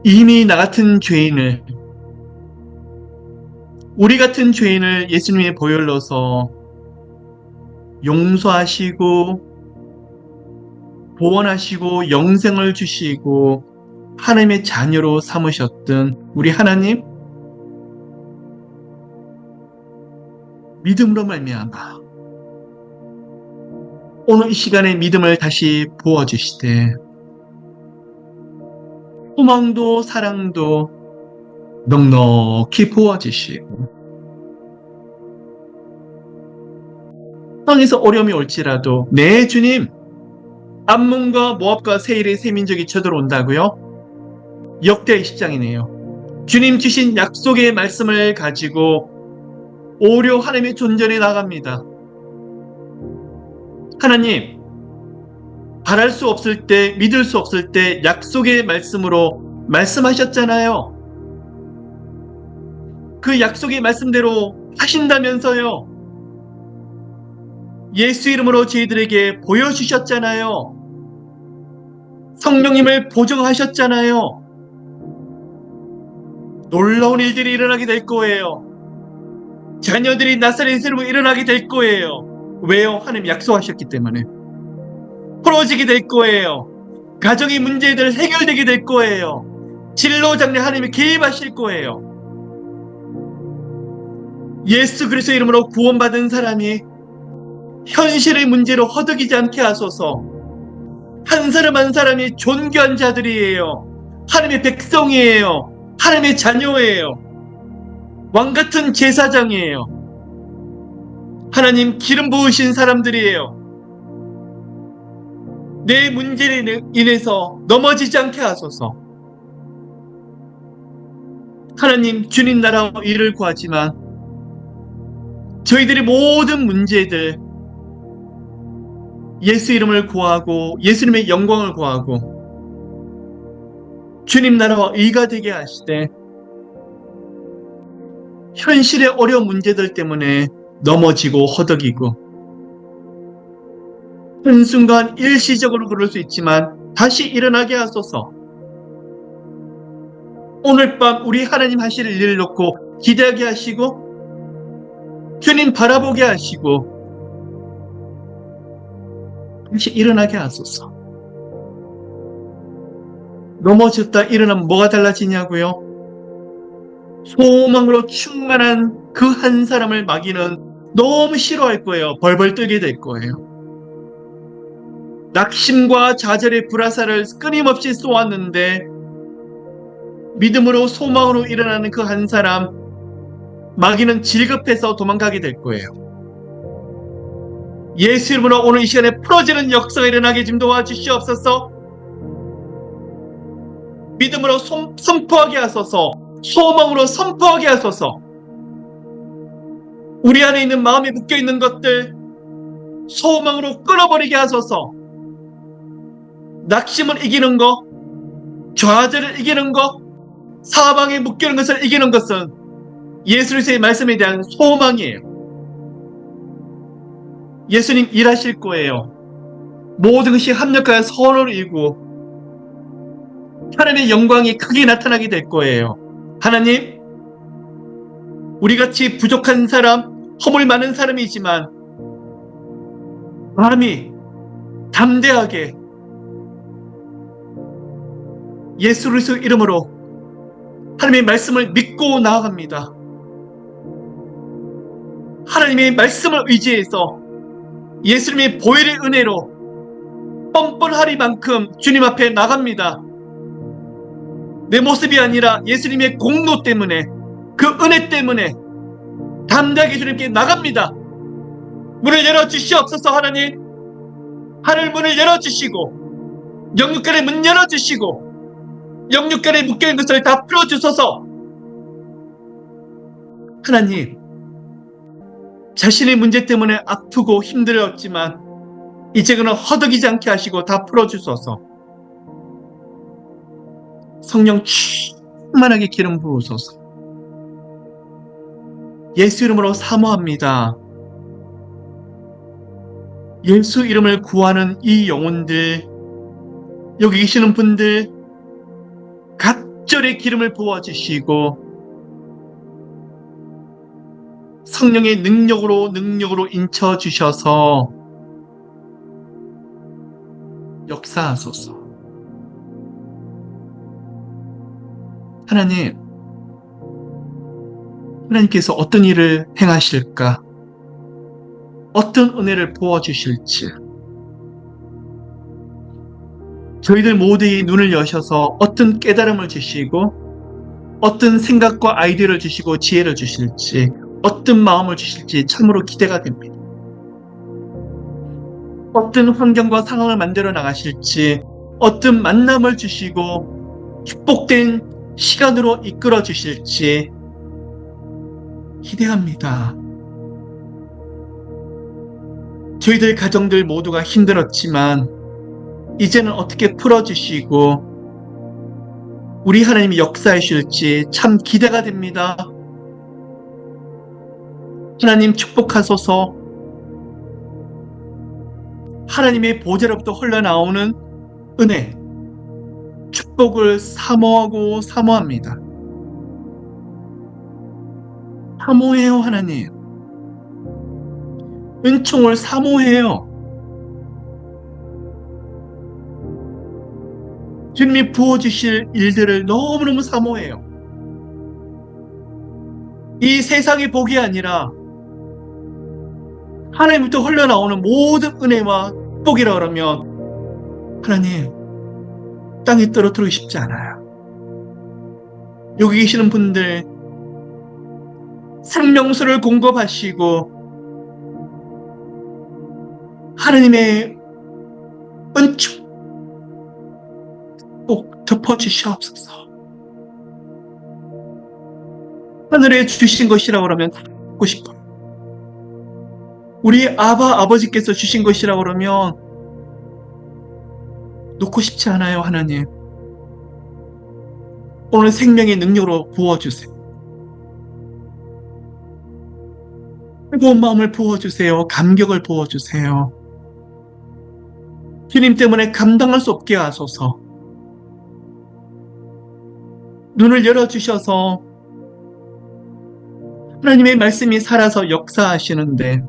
이미 나 같은 죄인을, 우리 같은 죄인을 예수님의 보혈로서 용서하시고 구원하시고 영생을 주시고 하나님의 자녀로 삼으셨던 우리 하나님, 믿음으로 말미암아 오늘 이 시간에 믿음을 다시 부어주시되 소망도 사랑도 넉넉히 부어주시고 땅에서 어려움이 올지라도 네 주님, 암몬과 모압과 세일의 세 민족이 쳐들어온다고요? 역대 10장이네요. 주님 주신 약속의 말씀을 가지고 오려 하나님의 존전에 나갑니다. 하나님, 바랄 수 없을 때, 믿을 수 없을 때 약속의 말씀으로 말씀하셨잖아요. 그 약속의 말씀대로 하신다면서요. 예수 이름으로 저희들에게 보여주셨잖아요. 성령님을 보증하셨잖아요. 놀라운 일들이 일어나게 될 거예요. 자녀들이 낯설은 새로운 일어나게 될 거예요. 왜요? 하나님 약속하셨기 때문에. 풀어지게 될 거예요. 가정의 문제들 해결되게 될 거예요. 진로장래 하나님이 개입하실 거예요. 예수 그리스도 이름으로 구원받은 사람이 현실의 문제로 허덕이지 않게 하소서. 한 사람 한 사람이 존귀한 자들이에요. 하나님의 백성이에요. 하나님의 자녀예요. 왕같은 제사장이에요. 하나님 기름 부으신 사람들이에요. 내 문제로 인해서 넘어지지 않게 하소서. 하나님, 주님 나라 일을 구하지만 저희들의 모든 문제들 예수 이름을 구하고 예수님의 영광을 구하고 주님 나라와 의가 되게 하시되 현실의 어려운 문제들 때문에 넘어지고 허덕이고 한순간 일시적으로 그럴 수 있지만 다시 일어나게 하소서. 오늘 밤 우리 하나님 하실 일을 놓고 기대하게 하시고 주님 바라보게 하시고 다시 일어나게 하소서. 넘어졌다 일어나면 뭐가 달라지냐고요? 소망으로 충만한 그 한 사람을 마귀는 너무 싫어할 거예요. 벌벌 떨게 될 거예요. 낙심과 좌절의 불화살을 끊임없이 쏘았는데 믿음으로 소망으로 일어나는 그 한 사람, 마귀는 질급해서 도망가게 될 거예요. 예수 이름으로 오늘 이 시간에 풀어지는 역사가 일어나게 좀 도와주시옵소서. 믿음으로 선포하게 하소서. 소망으로 선포하게 하소서. 우리 안에 있는 마음에 묶여있는 것들 소망으로 끊어버리게 하소서. 낙심을 이기는 것, 좌절을 이기는 것, 사방에 묶여있는 것을 이기는 것은 예수 그리스도의 말씀에 대한 소망이에요. 예수님 일하실 거예요. 모든 것이 합력하여 선을 이루고 하나님의 영광이 크게 나타나게 될 거예요. 하나님, 우리같이 부족한 사람, 허물 많은 사람이지만 감히 담대하게 예수 그리스도 이름으로 하나님의 말씀을 믿고 나아갑니다. 하나님의 말씀을 의지해서 예수님의 보혈의 은혜로 뻔뻔하리만큼 주님 앞에 나갑니다. 내 모습이 아니라 예수님의 공로 때문에, 그 은혜 때문에 담대하게 주님께 나갑니다. 문을 열어주시옵소서. 하나님, 하늘 문을 열어주시고 영육간의 문 열어주시고 영육간에 묶여있는 것을 다 풀어주소서. 하나님, 자신의 문제 때문에 아프고 힘들었지만 이제는 허덕이지 않게 하시고 다 풀어주소서. 성령 충만하게 기름 부으소서. 예수 이름으로 사모합니다. 예수 이름을 구하는 이 영혼들, 여기 계시는 분들 갑절의 기름을 부어주시고 성령의 능력으로 인쳐주셔서 역사하소서. 하나님, 하나님께서 어떤 일을 행하실까? 어떤 은혜를 부어주실지 저희들 모두의 눈을 여셔서 어떤 깨달음을 주시고 어떤 생각과 아이디어를 주시고 지혜를 주실지 어떤 마음을 주실지 참으로 기대가 됩니다. 어떤 환경과 상황을 만들어 나가실지 어떤 만남을 주시고 축복된 시간으로 이끌어 주실지 기대합니다. 저희들 가정들 모두가 힘들었지만 이제는 어떻게 풀어주시고 우리 하나님이 역사하실지 참 기대가 됩니다. 하나님 축복하소서. 하나님의 보좌로부터 흘러나오는 은혜, 축복을 사모합니다. 사모해요. 하나님, 은총을 사모해요. 주님이 부어주실 일들을 너무너무 사모해요. 이 세상의 복이 아니라 하나님부터 흘러나오는 모든 은혜와 축복이라 그러면 하나님, 땅에 떨어뜨리고 싶지 않아요. 여기 계시는 분들 생명수를 공급하시고 하나님의 은총 꼭 덮어주시옵소서. 하늘에 주신 것이라고 그러면 갖고 싶어요. 우리 아버지께서 주신 것이라고 그러면 놓고 싶지 않아요. 하나님, 오늘 생명의 능력으로 부어주세요. 뜨거운 마음을 부어주세요. 감격을 부어주세요. 주님 때문에 감당할 수 없게 하소서. 눈을 열어주셔서 하나님의 말씀이 살아서 역사하시는데,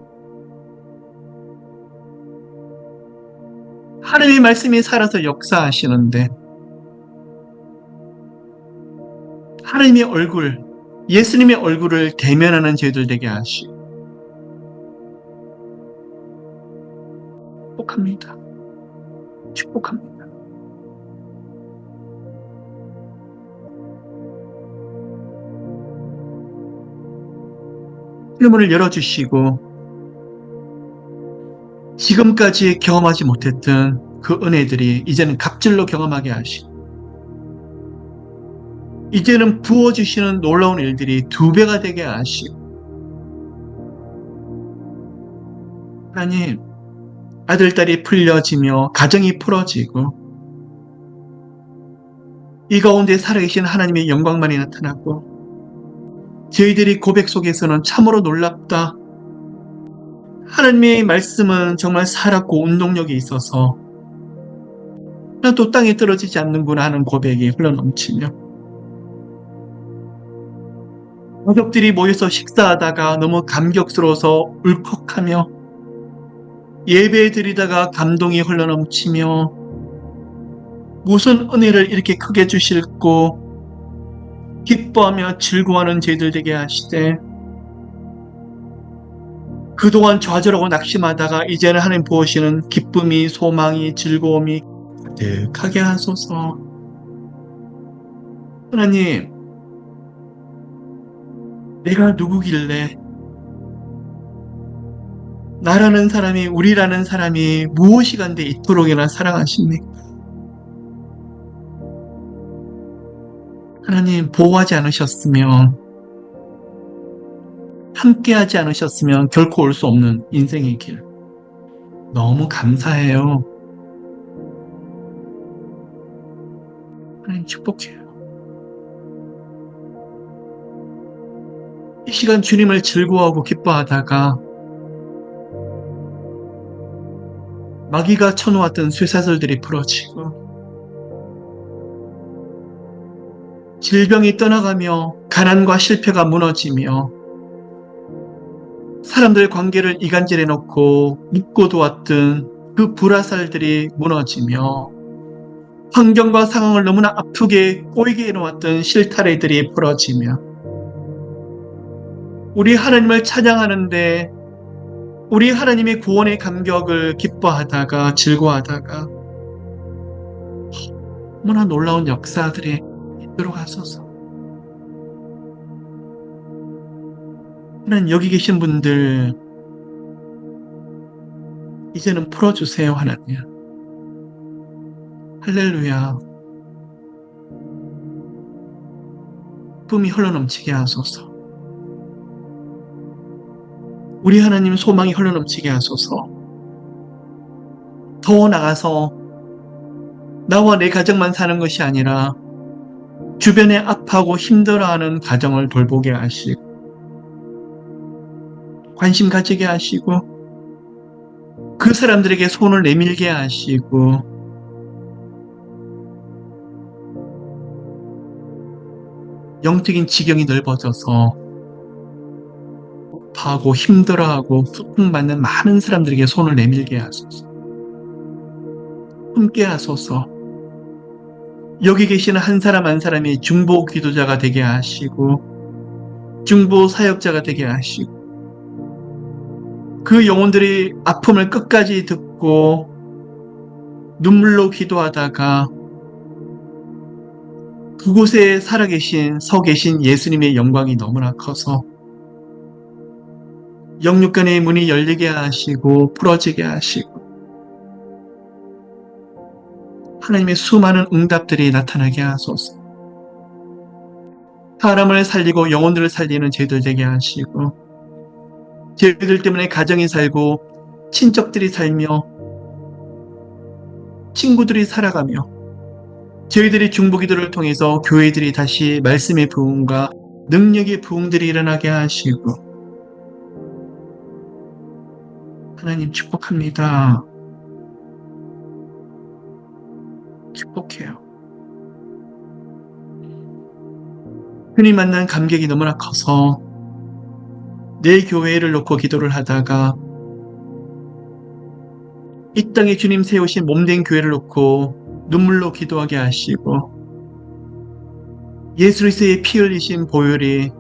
하나님의 말씀이 살아서 역사하시는데 하나님의 얼굴, 예수님의 얼굴을 대면하는 저희들 되게 하시고 축복합니다. 축복합니다. 문을 열어주시고 지금까지 경험하지 못했던 그 은혜들이 이제는 갑절로 경험하게 하시고, 이제는 부어주시는 놀라운 일들이 2배가 되게 하시고, 하나님, 아들, 딸이 풀려지며 가정이 풀어지고, 이 가운데 살아계신 하나님의 영광만이 나타나고, 저희들이 고백 속에서는 참으로 놀랍다. 하나님의 말씀은 정말 살았고 운동력이 있어서 또 땅에 떨어지지 않는구나 하는 고백이 흘러넘치며, 가족들이 모여서 식사하다가 너무 감격스러워서 울컥하며, 예배 드리다가 감동이 흘러넘치며, 무슨 은혜를 이렇게 크게 주실고 기뻐하며 즐거워하는 저희들 되게 하시되, 그동안 좌절하고 낙심하다가 이제는 하나님 부으시는 기쁨이, 소망이, 즐거움이 가득하게 하소서. 하나님, 내가 누구길래 나라는 사람이, 우리라는 사람이 무엇이 간데 이토록이나 사랑하십니까? 하나님, 보호하지 않으셨으면, 함께하지 않으셨으면 결코 올 수 없는 인생의 길. 너무 감사해요. 하나님 축복해요. 이 시간 주님을 즐거워하고 기뻐하다가 마귀가 쳐놓았던 쇠사슬들이 풀어지고, 질병이 떠나가며 가난과 실패가 무너지며, 사람들 관계를 이간질해 놓고 묶고 두었던 그 불화살들이 무너지며, 환경과 상황을 너무나 아프게 꼬이게 해놓았던 실타래들이 풀어지며, 우리 하나님을 찬양하는데 우리 하나님의 구원의 감격을 기뻐하다가 즐거워하다가 너무나 놀라운 역사들이 있도록 하소서. 하나님, 여기 계신 분들 이제는 풀어주세요. 하나님, 할렐루야. 기쁨이 흘러넘치게 하소서. 우리 하나님 소망이 흘러넘치게 하소서. 더 나가서 나와 내 가정만 사는 것이 아니라 주변에 아파하고 힘들어하는 가정을 돌보게 하시고, 관심 가지게 하시고, 그 사람들에게 손을 내밀게 하시고, 영적인 지경이 넓어져서 아파하고 힘들어하고 고통받는 많은 사람들에게 손을 내밀게 하소서. 함께 하소서. 여기 계시는 한 사람 한 사람이 중보 기도자가 되게 하시고, 중보 사역자가 되게 하시고, 그 영혼들이 아픔을 끝까지 듣고 눈물로 기도하다가 그곳에 살아계신, 서 계신 예수님의 영광이 너무나 커서 영육간의 문이 열리게 하시고 풀어지게 하시고, 하나님의 수많은 응답들이 나타나게 하소서. 사람을 살리고 영혼들을 살리는 저희들 되게 하시고, 저희들 때문에 가정이 살고 친척들이 살며 친구들이 살아가며, 저희들이 중보기도를 통해서 교회들이 다시 말씀의 부흥과 능력의 부흥들이 일어나게 하시고, 하나님 축복합니다. 축복해요. 흔히 만난 감격이 너무나 커서 내 교회를 놓고 기도를 하다가 이 땅에 주님 세우신 몸된 교회를 놓고 눈물로 기도하게 하시고, 예수 그리스도의 피 흘리신 보혈이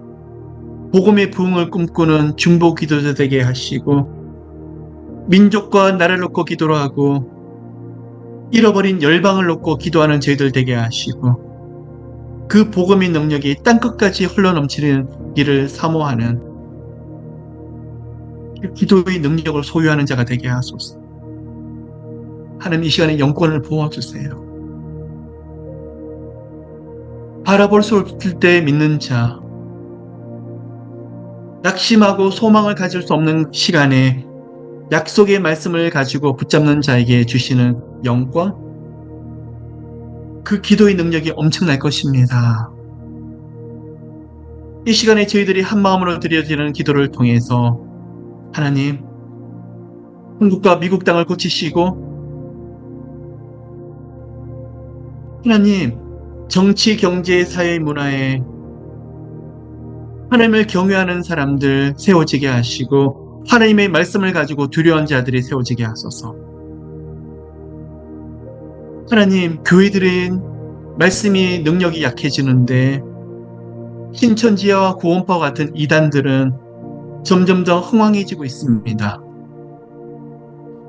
복음의 부흥을 꿈꾸는 중보 기도자 되게 하시고, 민족과 나라를 놓고 기도를 하고 잃어버린 열방을 놓고 기도하는 저희들 되게 하시고, 그 복음의 능력이 땅끝까지 흘러넘치는 길을 사모하는 기도의 능력을 소유하는 자가 되게 하소서. 하나님 이 시간에 영권을 부어주세요. 바라볼 수 없을 때 믿는 자, 낙심하고 소망을 가질 수 없는 시간에 약속의 말씀을 가지고 붙잡는 자에게 주시는 영권, 그 기도의 능력이 엄청날 것입니다. 이 시간에 저희들이 한 마음으로 드려지는 기도를 통해서 하나님, 한국과 미국 땅을 고치시고 하나님, 정치, 경제, 사회, 문화에 하나님을 경외하는 사람들 세워지게 하시고 하나님의 말씀을 가지고 두려워하는 자들이 세워지게 하소서. 하나님, 교회들은 말씀이 능력이 약해지는데 신천지와 구원파와 같은 이단들은 점점 더 흥왕해지고 있습니다.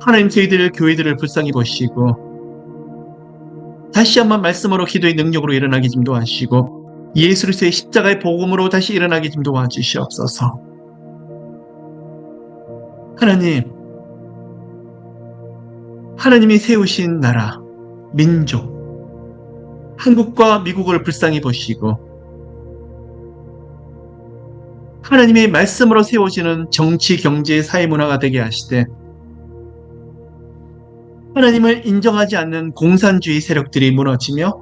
하나님, 저희들 교회들을 불쌍히 보시고 다시 한번 말씀으로 기도의 능력으로 일어나게 좀 도와주시고 예수 그리스도의 십자가의 복음으로 다시 일어나게 좀 도와주시옵소서. 하나님, 하나님이 세우신 나라, 민족, 한국과 미국을 불쌍히 보시고 하나님의 말씀으로 세워지는 정치, 경제, 사회, 문화가 되게 하시되 하나님을 인정하지 않는 공산주의 세력들이 무너지며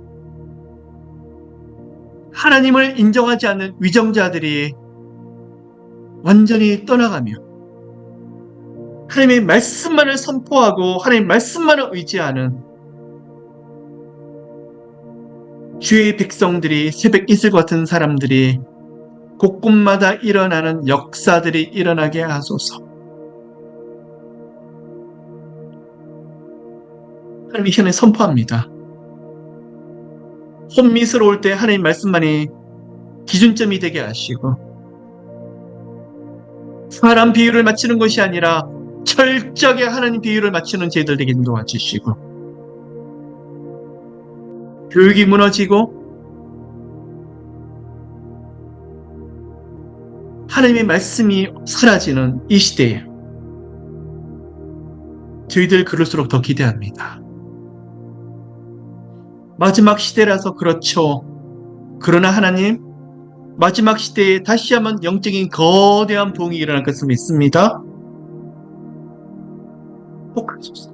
하나님을 인정하지 않는 위정자들이 완전히 떠나가며 하나님의 말씀만을 선포하고 하나님의 말씀만을 의지하는 주의 백성들이 새벽 이슬 같은 사람들이 곳곳마다 일어나는 역사들이 일어나게 하소서. 하나님 이 시간에 선포합니다. 혼미스러울 때 하나님 말씀만이 기준점이 되게 하시고 사람 비유를 맞추는 것이 아니라 철저하게 하나님 비유를 맞추는 제들 되게 도와주시고 교육이 무너지고 하나님의 말씀이 사라지는 이 시대에 저희들 그럴수록 더 기대합니다. 마지막 시대라서 그렇죠. 그러나 하나님, 마지막 시대에 다시 한번 영적인 거대한 부흥이 일어날 것을 믿습니다. 복하소서.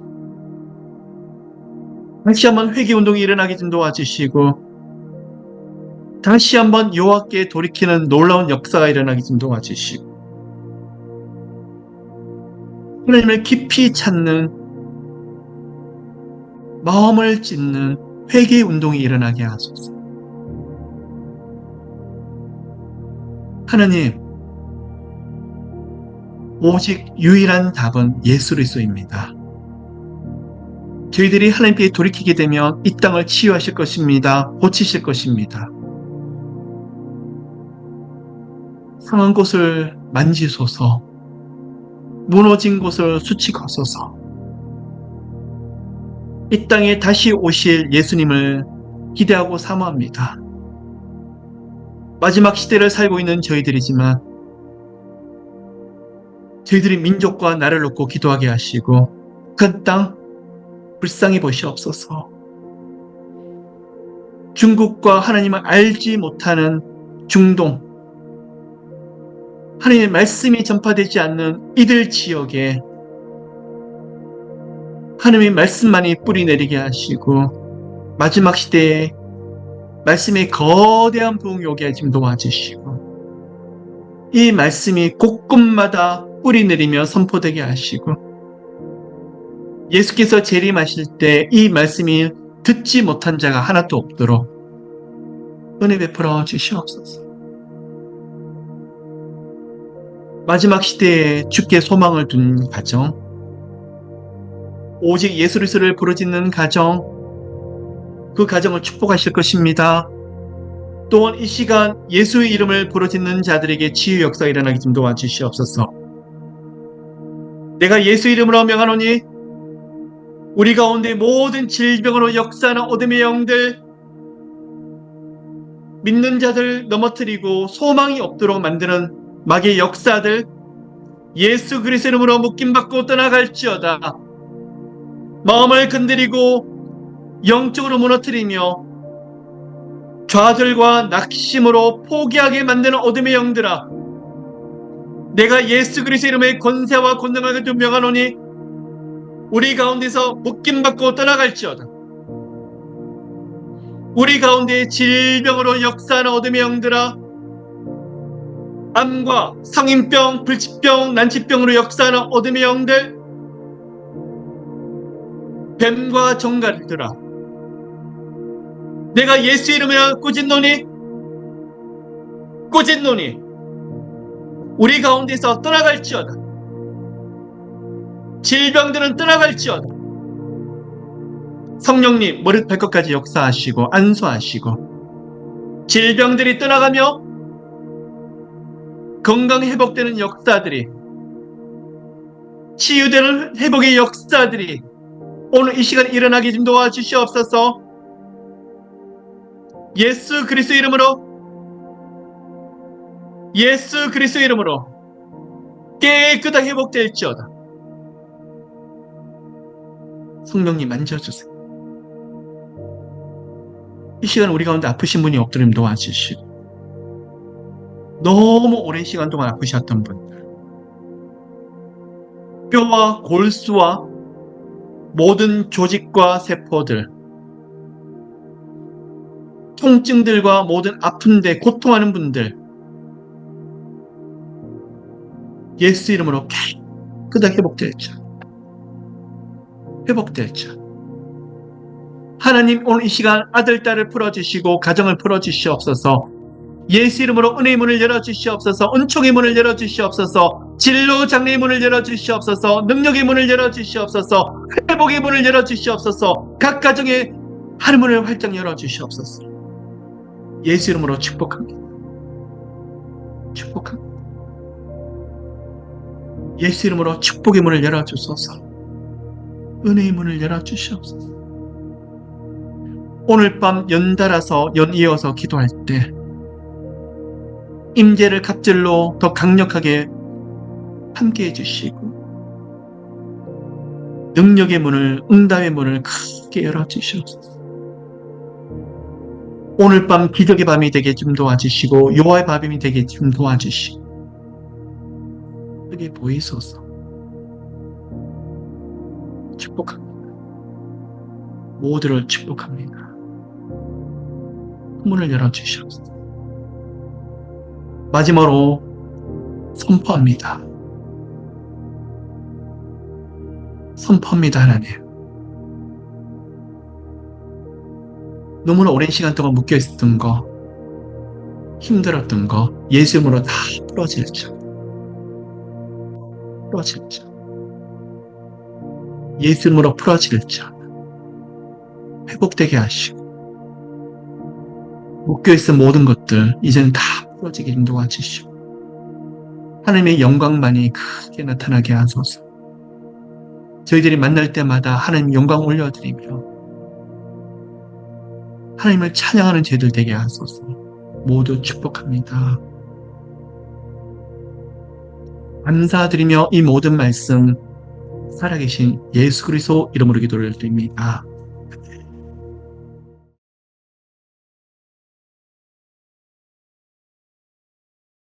다시 한번 회개운동이 일어나게 좀 도와주시고 다시 한번 여호와께 돌이키는 놀라운 역사가 일어나게 좀 도와주시고 하나님을 깊이 찾는 마음을 찢는 회개운동이 일어나게 하소서. 하나님, 오직 유일한 답은 예수 그리스도입니다. 저희들이 하나님께 돌이키게 되면 이 땅을 치유하실 것입니다. 고치실 것입니다. 상한 곳을 만지소서. 무너진 곳을 수치하소서. 이 땅에 다시 오실 예수님을 기대하고 사모합니다. 마지막 시대를 살고 있는 저희들이지만 저희들이 민족과 나라를 놓고 기도하게 하시고 그 땅 불쌍히 보시옵소서. 중국과 하나님을 알지 못하는 중동, 하나님의 말씀이 전파되지 않는 이들 지역에 하나님의 말씀만이 뿌리 내리게 하시고 마지막 시대에 말씀의 거대한 부흥이 오게 하심 도와주시고 이 말씀이 곳곳마다 뿌리 내리며 선포되게 하시고 예수께서 재림하실 때 이 말씀이 듣지 못한 자가 하나도 없도록 은혜 베풀어 주시옵소서. 마지막 시대에 주께 소망을 둔 가정, 오직 예수 그리스도를 부르짖는 가정, 그 가정을 축복하실 것입니다. 또한 이 시간 예수의 이름을 부르짖는 자들에게 치유 역사가 일어나게 좀 도와주시옵소서. 내가 예수 이름으로 명하노니 우리 가운데 모든 질병으로 역사하는 어둠의 영들, 믿는 자들 넘어뜨리고 소망이 없도록 만드는 마귀의 역사들 예수 그리스도 이름으로 묶임받고 떠나갈지어다. 마음을 건드리고 영적으로 무너뜨리며 좌절과 낙심으로 포기하게 만드는 어둠의 영들아, 내가 예수 그리스도의 이름의 권세와 권능을 가지고 명하노니 우리 가운데서 묶임받고 떠나갈지어다. 우리 가운데 질병으로 역사하는 어둠의 영들아, 암과 성인병, 불치병, 난치병으로 역사하는 어둠의 영들, 뱀과 정갈들아, 내가 예수 이름으로 꾸짖노니 우리 가운데서 떠나갈지어다. 질병들은 떠나갈지어다. 성령님 머리 발끝까지 역사하시고 안수하시고 질병들이 떠나가며 건강 회복되는 역사들이, 치유되는 회복의 역사들이 오늘 이 시간 일어나게 좀 도와주시옵소서. 예수 그리스도 이름으로 깨끗하게 회복될지어다. 성령님 만져주세요. 이 시간 우리 가운데 아프신 분이 없도록 도와주시고, 너무 오랜 시간 동안 아프셨던 분들, 뼈와 골수와 모든 조직과 세포들, 통증들과 모든 아픈데 고통하는 분들, 예수 이름으로 깨끗하게 회복될지어다. 하나님 오늘 이 시간 아들, 딸을 풀어주시고 가정을 풀어주시옵소서. 예수 이름으로 은혜의 문을 열어주시옵소서. 은총의 문을 열어주시옵소서. 진로 장래의 문을 열어주시옵소서. 능력의 문을 열어주시옵소서. 회복의 문을 열어주시옵소서. 각 가정의 하늘문을 활짝 열어주시옵소서. 예수 이름으로 축복합니다. 예수 이름으로 축복의 문을 열어주소서. 은혜의 문을 열어주시옵소서. 오늘 밤 연달아서 연이어서 기도할 때 임재를 갑절로 더 강력하게 함께 해주시고, 능력의 문을, 응답의 문을 크게 열어주시옵소서. 오늘 밤 기적의 밤이 되게 좀 도와주시고, 요하의 밤이 되게 좀 도와주시고, 크게 보이소서. 축복합니다. 모두를 축복합니다. 문을 열어주시옵소서. 마지막으로 선포합니다. 하나님. 너무나 오랜 시간 동안 묶여있었던 거, 힘들었던 거 예수 이름으로 다 풀어질지어다. 예수 이름으로 풀어질지어다. 회복되게 하시고, 묶여있은 모든 것들 이제는 다 풀어지게 도와주시고, 하나님의 영광만이 크게 나타나게 하소서. 저희들이 만날 때마다 하나님 영광 올려드리며 하나님을 찬양하는 제들 되게 하소서. 모두 축복합니다. 감사드리며 이 모든 말씀 살아계신 예수 그리스도 이름으로 기도를 드립니다.